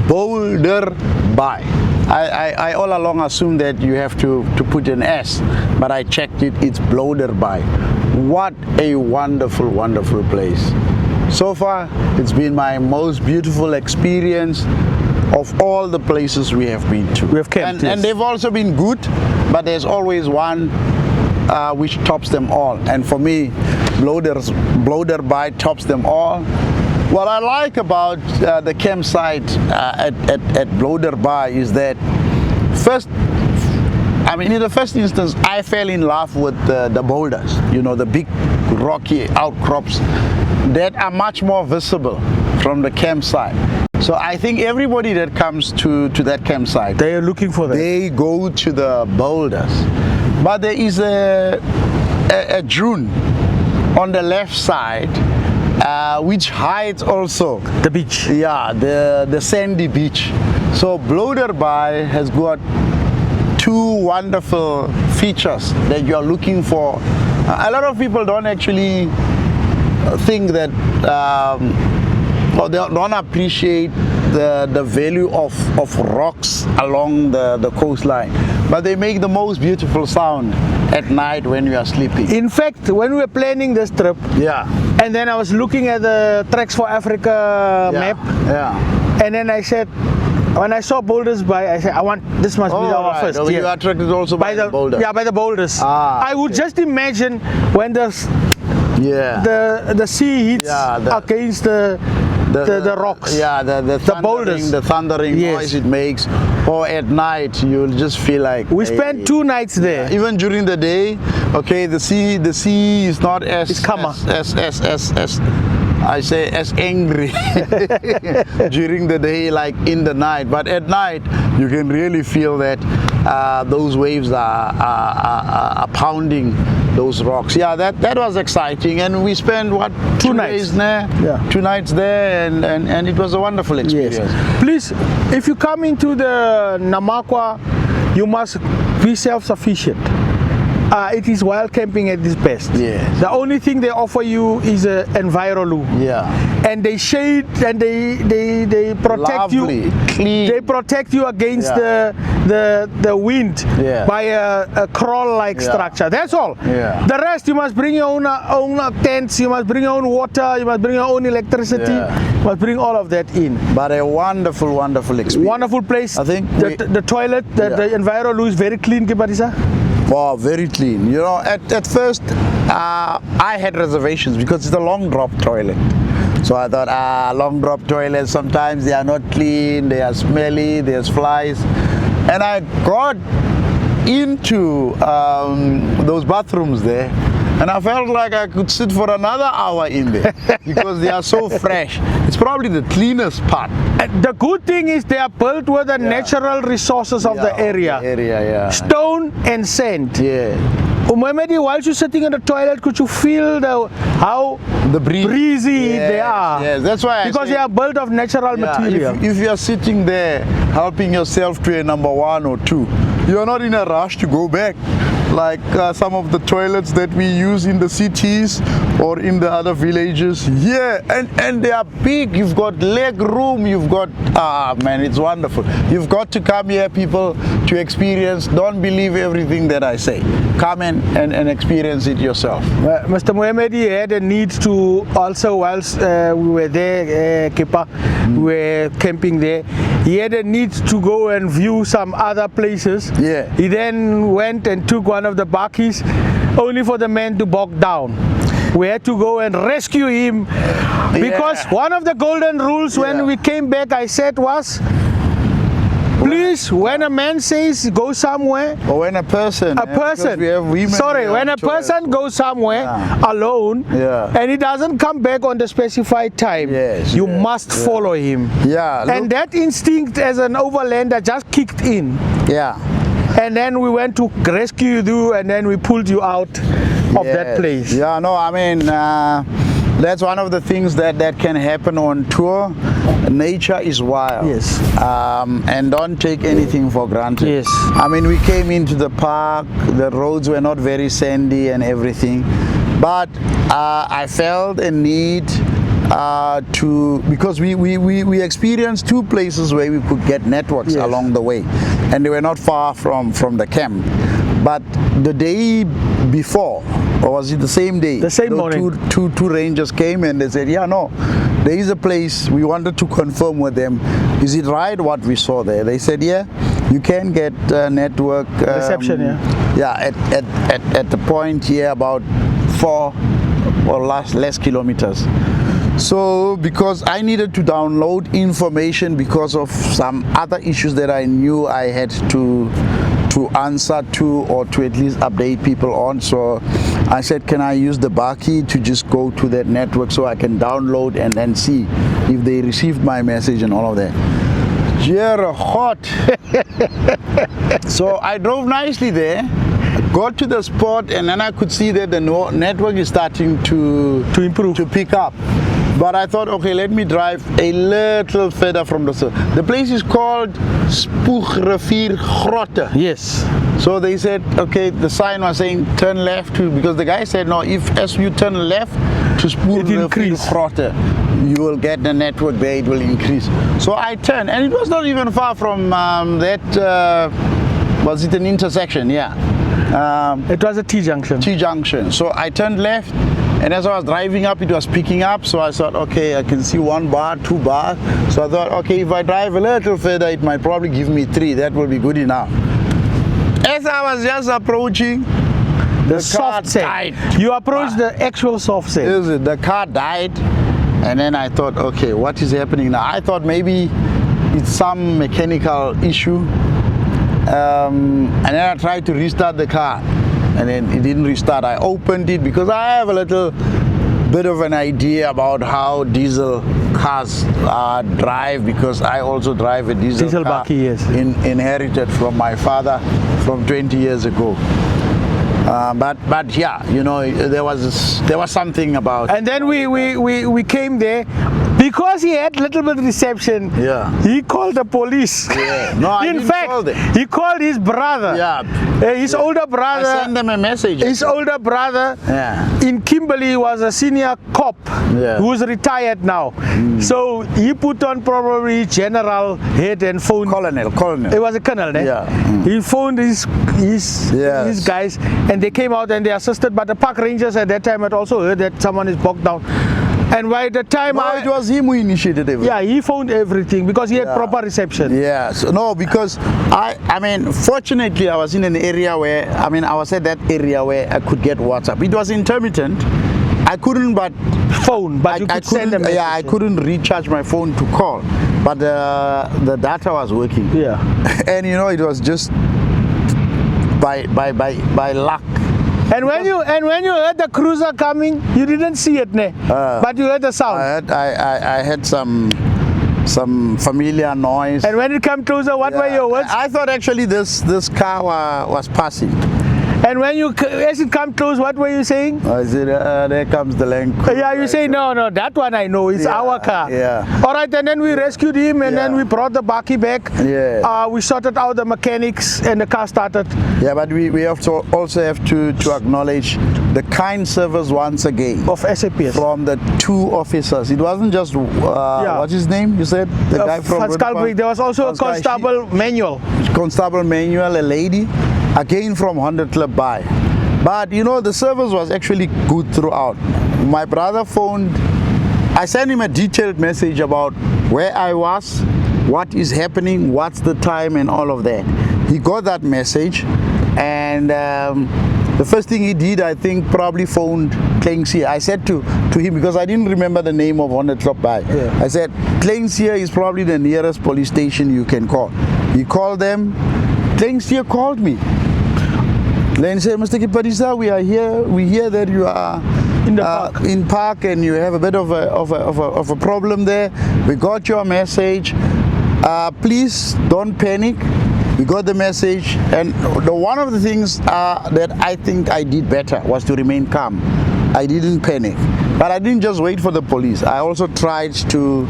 Boulder by. I all along assumed that you have to put an S, but I checked it, it's Boulder by. What a wonderful, wonderful place. So far, it's been my most beautiful experience of all the places we have been to. We have camped, and they've also been good, but there's always one which tops them all. And for me, Boulder by tops them all. What I like about the campsite at Boulder by is that in the first instance, I fell in love with the boulders, the big rocky outcrops that are much more visible from the campsite. So I think everybody that comes to that campsite, They are looking for that. they go to the boulders. But there is a dune on the left side which hides also The beach. the sandy beach. So Boulder by has got 2 wonderful features that you are looking for. A lot of people don't actually think that or they don't appreciate the value of rocks along the coastline, but they make the most beautiful sound at night when you are sleeping. In fact, when we were planning this trip, Yeah. and then I was looking at the Tracks for Africa map, Yeah. and then I said, when I saw Boulders by, I said, this must be our right. first. Oh, you Yeah. are attracted also by the boulder. Yeah, by the boulders. I would just imagine when the sea hits against the rocks. Yeah, the boulders. the thundering Yes. noise it makes. Or at night, you'll just feel like We spent 2 nights there. Even during the day, okay, the sea is not as calmer. as I say as angry during the day like in the night, but at night you can really feel that those waves are pounding those rocks. Yeah, that was exciting, and we spent 2 nights days there. Yeah. 2 nights there, and it was a wonderful experience. Yes. Please, if you come into the Namaqua, you must be self-sufficient. It is wild camping at its best. Yes. The only thing they offer you is an envirolu. Yeah. And they shade and they protect Lovely, you. clean. They protect you against Yeah. the wind Yeah. by a crawl-like Yeah. structure. That's all. Yeah. The rest, you must bring your own tents. You must bring your own water. You must bring your own electricity. Yeah. You must bring all of that in. But a wonderful, wonderful experience. Wonderful place. I think the toilet, the envirolu is very clean, Kepadisa. Wow, very clean. At first, I had reservations because it's a long drop toilet. So I thought, long drop toilets, sometimes they are not clean, they are smelly, there's flies. And I got into those bathrooms there, and I felt like I could sit for another hour in there because they are so fresh. It's probably the cleanest part. And the good thing is they are built with the natural resources of the area. Yeah. Stone and sand. Yeah. Moemedi, while you're sitting in the toilet, could you feel how The breezy they are? Yes, that's why Because they are built of natural material. If you are sitting there helping yourself to a number 1 or 2, you are not in a rush to go back. Like some of the toilets that we use in the cities or in the other villages. Yeah, and they are big. You've got leg room. You've got, man, it's wonderful. You've got to come here, people, to experience. Don't believe everything that I say. Come and experience it yourself. Mr. Moemedi had a need to also, whilst we were there, Kepa, we were camping there, he had a need to go and view some other places. Yeah. He then went and took one of the bakkies, only for the man to bog down. We had to go and rescue him because one of the golden rules when we came back, I said was, Please, when a man says go somewhere, Or when a person. person. We have women Sorry, here when a too as person well. goes somewhere alone Yeah. and he doesn't come back on the specified time, Yes, you yes, must follow him. Yeah. And that instinct as an overlander just kicked in. Yeah. And then we went to rescue you, and then we pulled you out of that Yes. place. Yeah, no, I mean, that's one of the things that can happen on tour. Nature is wild. Yes. And don't take anything for granted. Yes. I mean, we came into the park, the roads were not very sandy and everything, but I felt a need because we experienced two places where we could get networks along the way, and they were not far from the camp. But the day before, or was it the same day? The same morning. Two rangers came and they said, yeah, no, there is a place. We wanted to confirm with them, is it right what we saw there? They said, yeah, you can get network Reception, yeah, at the point here about 4 or less kilometers. So because I needed to download information because of some other issues that I knew I had to answer to, or to at least update people on, so I said, can I use the bar key to just go to that network so I can download and then see if they received my message and all of that. Yeah, hot. So I drove nicely there, got to the spot, and then I could see that the network is starting to improve, to pick up. But I thought, okay, let me drive a little further from the place is called Spoegrivier Grotte. Yes. So they said, okay, the sign was saying turn left because the guy said, no, as you turn left to Spoegrivier Grotte, you will get the network there, it will increase. So I turned, and it was not even far from was it an intersection? Yeah. It was a T-junction. T-junction. So I turned left, and as I was driving up, it was picking up. So I thought, okay, I can see 1 bar, 2 bar. So I thought, okay, if I drive a little further, it might probably give me 3. That will be good enough. As I was just approaching, the car soft set. died. You approached the actual soft set. Is it? The car died, and then I thought, okay, what is happening now? I thought maybe it's some mechanical issue. And then I tried to restart the car, and then it didn't restart. I opened it because I have a little bit of an idea about how diesel cars drive, because I also drive a diesel car, bakkie, yes. inherited from my father from 20 years ago. But yeah, you know, there was something about. And then we came there. Because he had little bit of reception, he called the police. Yeah. No, I In didn't fact, call them. he called his brother. Yeah. His older brother. I sent them a message. His older brother Yeah. in Kimberley was a senior cop who's retired now. So he put on probably general head and phone. Colonel. It was a colonel, eh? Yeah. He phoned his guys, and they came out and they assisted. But the park rangers at that time had also heard that someone is bogged down. And by the time it was him who initiated everything. Yeah, he phoned everything because he had proper reception. Yeah, so no, because I mean, fortunately, I was in an area where, I was at that area where I could get WhatsApp. It was intermittent. I couldn't, but phone, but you could send a message. Yeah, I couldn't recharge my phone to call, but the data was working. Yeah, and you know, it was just by luck. And when you heard the cruiser coming, you didn't see it, but you heard the sound. I had some familiar noise. And when it came closer, what were your words? I thought actually this car was passing. And when as it come close, what were you saying? I said, there comes the Land Cruiser. Yeah, you say, no, that one I know, it's our car. Yeah. All right, and then we rescued him, and then we brought the bakkie back. Yeah. We sorted out the mechanics, and the car started. Yeah, but we have to also have to acknowledge the kind service once again. Of SAPS. From the 2 officers. It wasn't just, what's his name, you said? The guy from Scalbrick. There was also a Constable Manuel. Constable Manuel, a lady. Again from 100 Club by. But you know, the service was actually good throughout. My brother phoned, I sent him a detailed message about where I was, what is happening, what's the time, and all of that. He got that message, and the first thing he did, I think, probably phoned Kleinsie. I said to him, because I didn't remember the name of 100 Club by. I said, Kleinsie is probably the nearest police station you can call. He called them. Things here called me. Then said, Mr. Kepadisa, we are here. We hear that you are in park and you have a bit of a problem there. We got your message. Please don't panic. We got the message, and one of the things that I think I did better was to remain calm. I didn't panic, but I didn't just wait for the police. I also tried to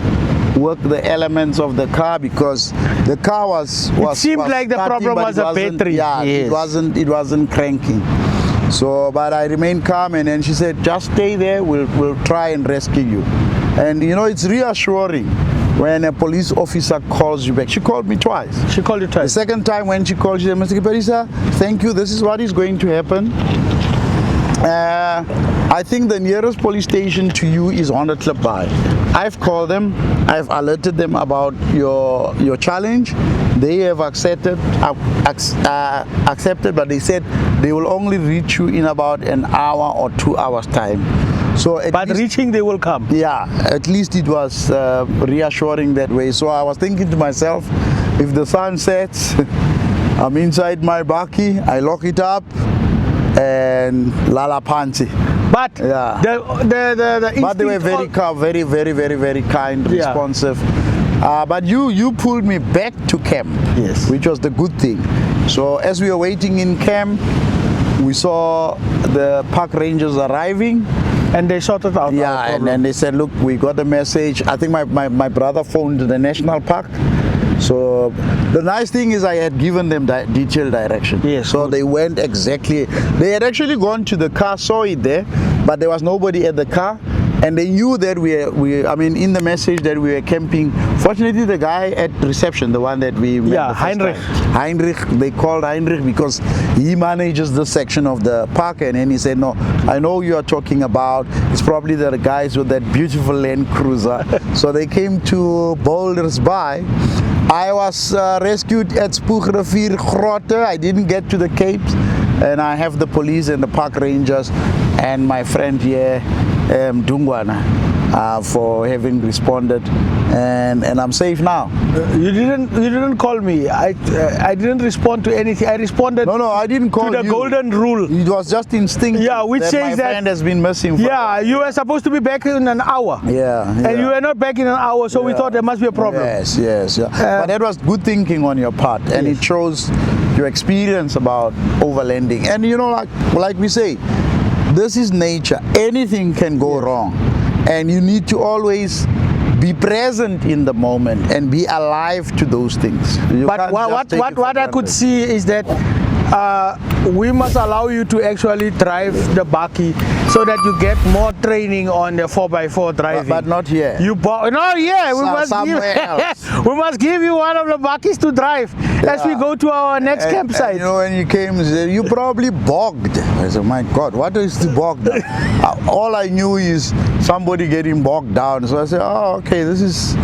work the elements of the car, because the car was it seemed was like the starting, problem but was it a wasn't- battery. Yeah, Yes. it wasn't cranking. So, but I remained calm, and then she said, just stay there, we'll try and rescue you. And you know, it's reassuring when a police officer calls you back. She called me twice. She called you The twice. second time when she called, she said, Mr. Kepadisa, thank you, this is what is going to happen. I think the nearest police station to you is 100 Klip by. I've called them, I've alerted them about your challenge. They have accepted, but they said they will only reach you in about an hour or 2 hours time. So But reaching, they will come. yeah, at least it was reassuring that way. So I was thinking to myself, if the sun sets, I'm inside my bakkie, I lock it up, and lala pansi. But Yeah. the But they were instinct very calm, very kind, Yeah. responsive. But you pulled me back to camp, Yes. which was the good thing. So as we were waiting in camp, we saw the park rangers arriving. and they sorted out. our Yeah, and problem. then they said, look, we got the message. I think my brother phoned the national park. So the nice thing is I had given them detailed direction. Yes, So good. they went exactly. They had actually gone to the car, saw it there, but there was nobody at the car. And they knew that I mean, in the message that we were camping. Fortunately, the guy at reception, the one that we met Yeah, the first Heinrich. time, Heinrich, they called Heinrich because he manages this section of the park, and then he said, no, I know you are talking about, it's probably the guys with that beautiful Land Cruiser. So they came to Boulders Bay. I was rescued at Spoegrivier Grotte. I didn't get to the Capes, and I have the police and the park rangers and my friend here, Dungwana, for having responded, and I'm safe now. You didn't call me. I didn't respond to anything. I responded No, I didn't call to the you. golden rule. It was just instinct. Yeah, which that says my that- friend has been missing. For Yeah, you were supposed to be back in an hour. Yeah, And you were not back in an hour, so we Yeah. thought there must be a problem. Yes. But that was good thinking on your part, and Yes. it shows your experience about overlanding. And you know, like we say, this is nature. Anything can go wrong, and you need to always be present in the moment and be alive to those things. You But can't just take it for what I could granted. see is that we must allow you to actually drive the bakkie so that you get more training on the 4x4 driving. But not here. You no, yeah, we must somewhere give, else. we must give you one of the bakkies to drive as we Yeah. go to our next campsite. And, you know, when you came, you said, you probably bogged. I said, my God, what is the bogged? All I knew is somebody getting bogged down. So I said, oh, okay, this is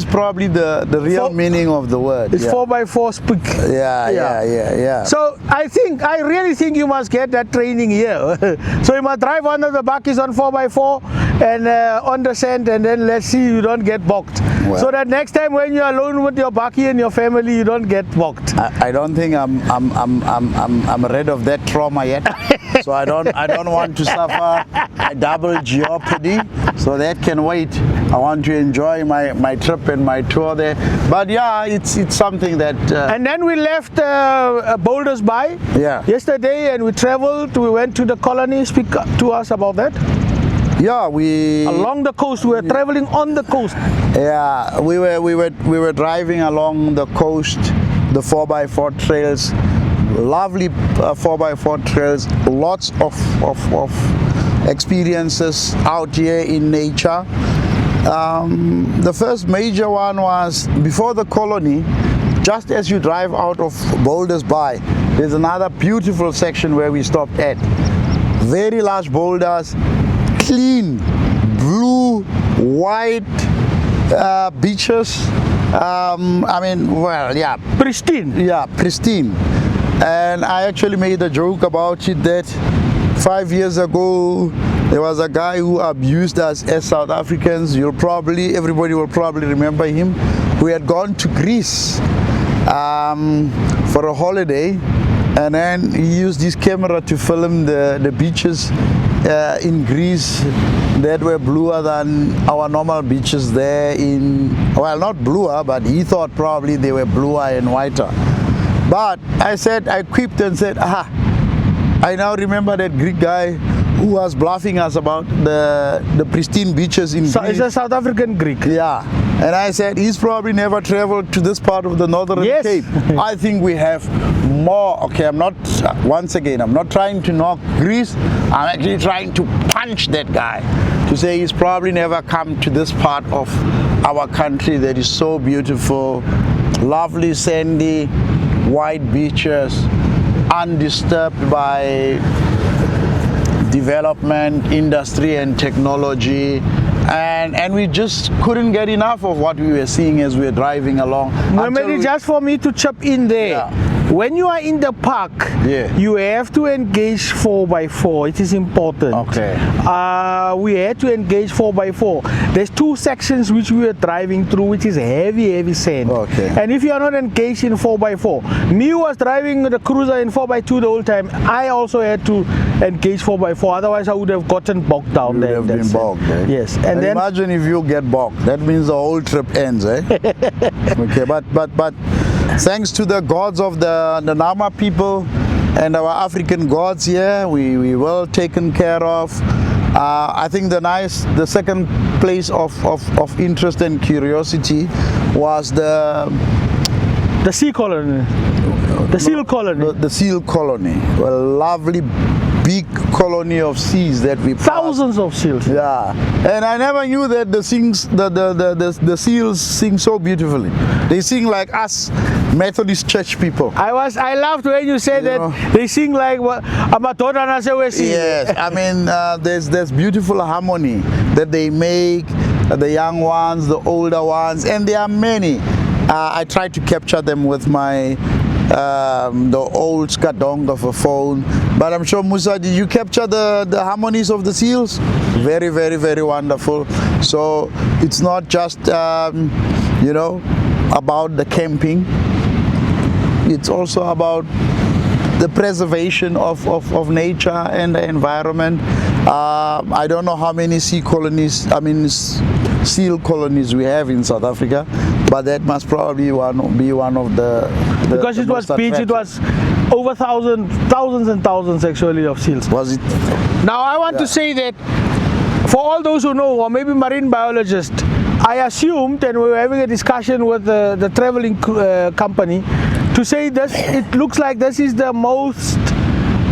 probably the real Four- meaning of the word. It's yeah. 4x4 speak. Yeah. So I really think you must get that training here. So you must drive one of the bakkies on 4x4 and on the sand, and then let's see you don't get bogged. Well. So that next time when you're alone with your bakkie and your family, you don't get bogged. I don't think I'm rid of that trauma yet. So I don't want to suffer a double jeopardy. So that can wait. I want to enjoy my trip and my tour there. But yeah, it's something that And then we left Boulders Bay Yeah. yesterday, and we traveled. We went to the colony. Speak to us about that. yeah we Along the coast, we were traveling on the coast. Yeah, we were driving along the coast, the 4x4 trails, lovely 4x4 trails, lots of experiences out here in nature. The first major one was before the colony. Just as you drive out of Boulders Bay, there's another beautiful section where we stopped at. Very large boulders, clean, blue, white beaches. Pristine. Yeah, pristine. And I actually made a joke about it that 5 years ago there was a guy who abused us as South Africans. Everybody will probably remember him, who had gone to Greece for a holiday, and then he used his camera to film the beaches in Greece that were bluer than our normal beaches there well, not bluer, but he thought probably they were bluer and whiter. But I quipped and said, I now remember that Greek guy who was bluffing us about the pristine beaches in Greece. It's a South African Greek. Yeah, and I said he's probably never traveled to this part of the Northern Cape. I think we have more. Okay, I'm not trying to knock Greece. I'm actually trying to punch that guy to say he's probably never come to this part of our country that is so beautiful, lovely sandy, white beaches, undisturbed by development, industry and technology, and we just couldn't get enough of what we were seeing as we were driving along. Moemedi, just for me to chip in there, when you are in the park, you have to engage 4x4. It is important. Okay. We had to engage 4x4. There's two sections which we were driving through, which is heavy sand. Okay. And if you are not engaged in 4x4, me was driving the cruiser in 4x2 the whole time. I also had to engage 4x4. Otherwise, I would have gotten bogged down there. You would have been bogged. Eh? Yes. And then imagine if you get bogged. That means the whole trip ends. Eh? Okay. But thanks to the gods of the Nama people and our African gods here, we well taken care of. I think the second place of interest and curiosity was the sea colony. The seal colony. The seal colony. A lovely big colony of seals that we passed. Thousands of seals. Yeah, and I never knew that the seals sing so beautifully. They sing like us Methodist church people. I laughed when you said that they sing like what Amatodana say we sing. Yes, I mean there's beautiful harmony that they make, the young ones, the older ones, and there are many. I tried to capture them with my the old skadong of a phone, but I'm sure, Musa, did you capture the harmonies of the seals? Very, very, very wonderful. So it's not just about the camping, it's also about the preservation of nature and the environment. I don't know how many seal colonies we have in South Africa, but that must probably be one of the because it was beach, it was over thousands and thousands actually of seals. Was it? Now I want to say that for all those who know, or maybe marine biologists, I assumed, and we were having a discussion with the traveling company, to say this, it looks like this is the most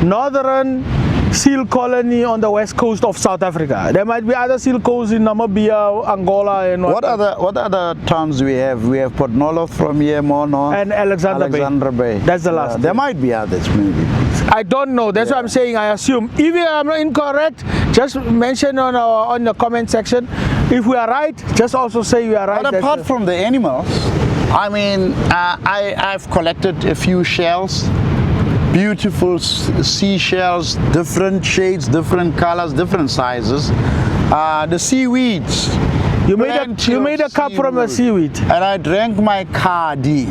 northern seal colony on the west coast of South Africa. There might be other seal coasts in Namibia, Angola, and what other towns do we have? We have Port Noloth from here, more north, and Alexander Bay. That's the last. There might be others, maybe. I don't know. That's what I'm saying. I assume. If I'm not incorrect, just mention on the comment section. If we are right, just also say we are right. But apart from the animals, I mean, I've collected a few shells. Beautiful seashells, different shades, different colors, different sizes. The seaweeds. You made a cup from a seaweed. And I drank my kadi.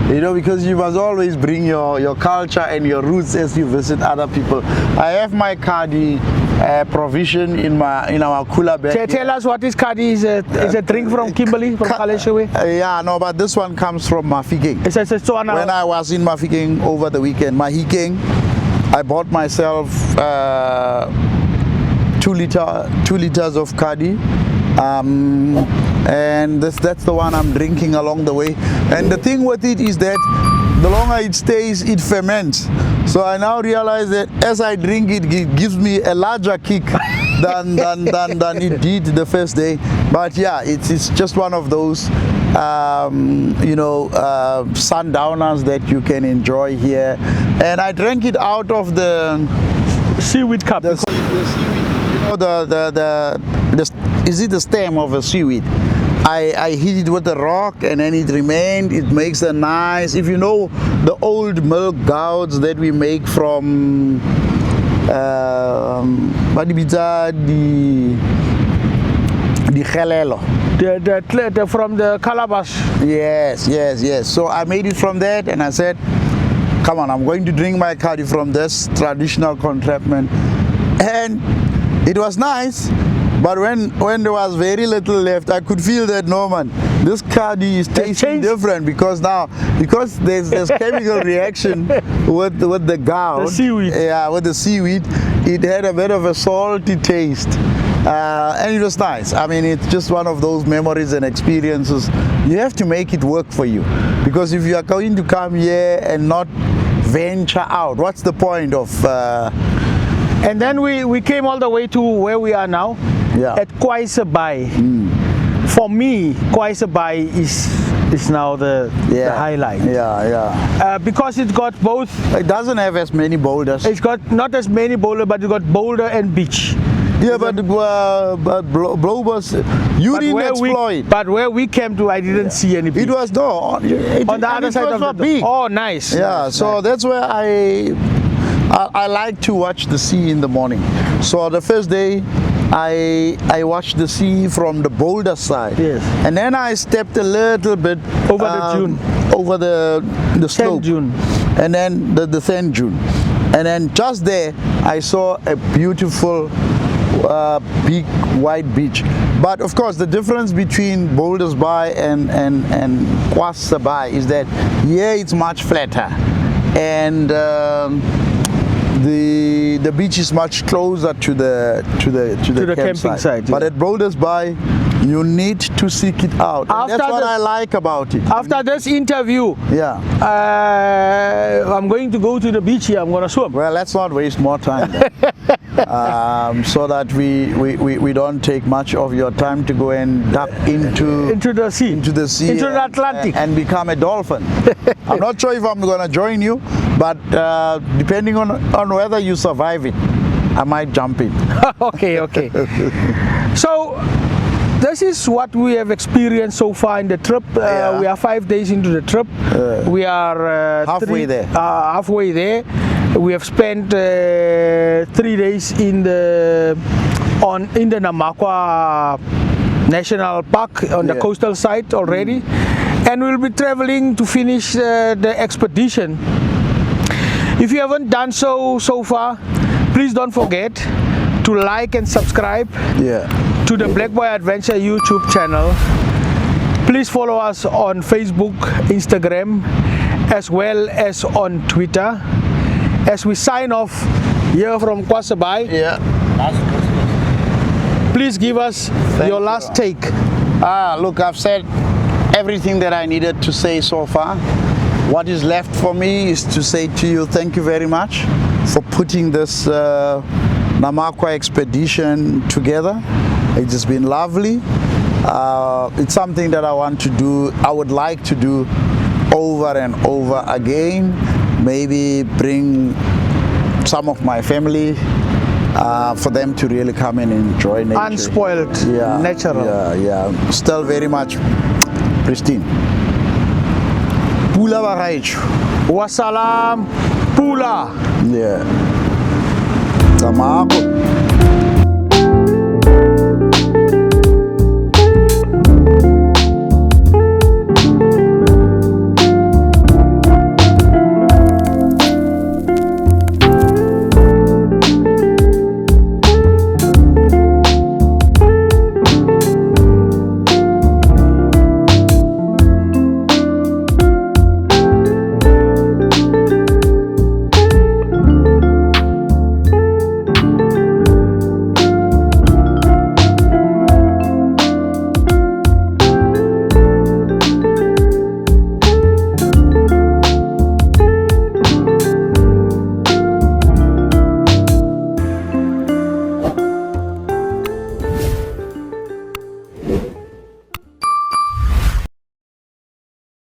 Because you must always bring your culture and your roots as you visit other people. I have my kadi provision in our cooler bag. Tell us what is kadi? Is a drink from Kimberley, from Kaleshewe? Yeah, no, but this one comes from Mafikeng. When I was in Mafikeng over the weekend, Mahikeng, I bought myself 2 liters of kadi. And that's the one I'm drinking along the way. And the thing with it is that the longer it stays, it ferments. So I now realize that as I drink it, it gives me a larger kick than it did the first day. But yeah, it's just one of those sundowners that you can enjoy here. And I drank it out of the seaweed cup. The seaweed, is it the stem of a seaweed? I hit it with a rock and then it remained. It makes a nice, if you know the old milk gouts that we make from the gelelo. from the calabash. Yes, yes, yes. So I made it from that, and I said, come on, I'm going to drink my kadi from this traditional contraption. And it was nice, but when there was very little left, I could feel that, no man, this kadi is tasting different, because there's chemical reaction with the gout. The seaweed. Yeah, with the seaweed, it had a bit of a salty taste. And it was nice. I mean, it's just one of those memories and experiences. You have to make it work for you, because if you are going to come here and not venture out, what's the point of And then we came all the way to where we are now, at Kwaisabai. For me, Kwaisabai is now the highlight. Because it got both. It doesn't have as many boulders. It's got not as many boulders, but it got boulder and beach. Yeah, but blowers, you didn't exploit. But where we came to, I didn't see any beach. It was on the other side of the beach. Oh, nice. Yeah, nice, so nice. That's where I like to watch the sea in the morning. So the first day, I watched the sea from the boulder side. Yes. And then I stepped a little bit over the dune. Over the slope. Dune. And then the sand dune. And then just there, I saw a beautiful big white beach. But of course, the difference between Boulders Bay and Kwasa Bay is that here it's much flatter, and the beach is much closer to the camping site. But at Boulders Bay, you need to seek it out. And that's what I like about it. After this interview, I'm going to go to the beach here. I'm going to swim. Well, let's not waste more time then. So that we don't take much of your time to go and duck into the sea, into the Atlantic, and become a dolphin. I'm not sure if I'm going to join you, but depending on whether you survive it, I might jump in. Okay. So this is what we have experienced so far in the trip. We are 5 days into the trip. We are halfway there. Halfway there. We have spent 3 days in the Namaqua National Park on the coastal side already, and we'll be traveling to finish the expedition. If you haven't done so far, please don't forget to like and subscribe to the Black Boy Adventure YouTube channel. Please follow us on Facebook, Instagram, as well as on Twitter. As we sign off here from Kwasa Bay, please give us your last take. Look, I've said everything that I needed to say so far. What is left for me is to say to you, thank you very much for putting this Namaqua expedition together. It has been lovely. It's something that I want to do, I would like to do over and over again. Maybe bring some of my family for them to really come and enjoy nature. Unspoiled, natural. Still very much pristine. Pula Baraichu. Wassalam, Pula. Namaqua.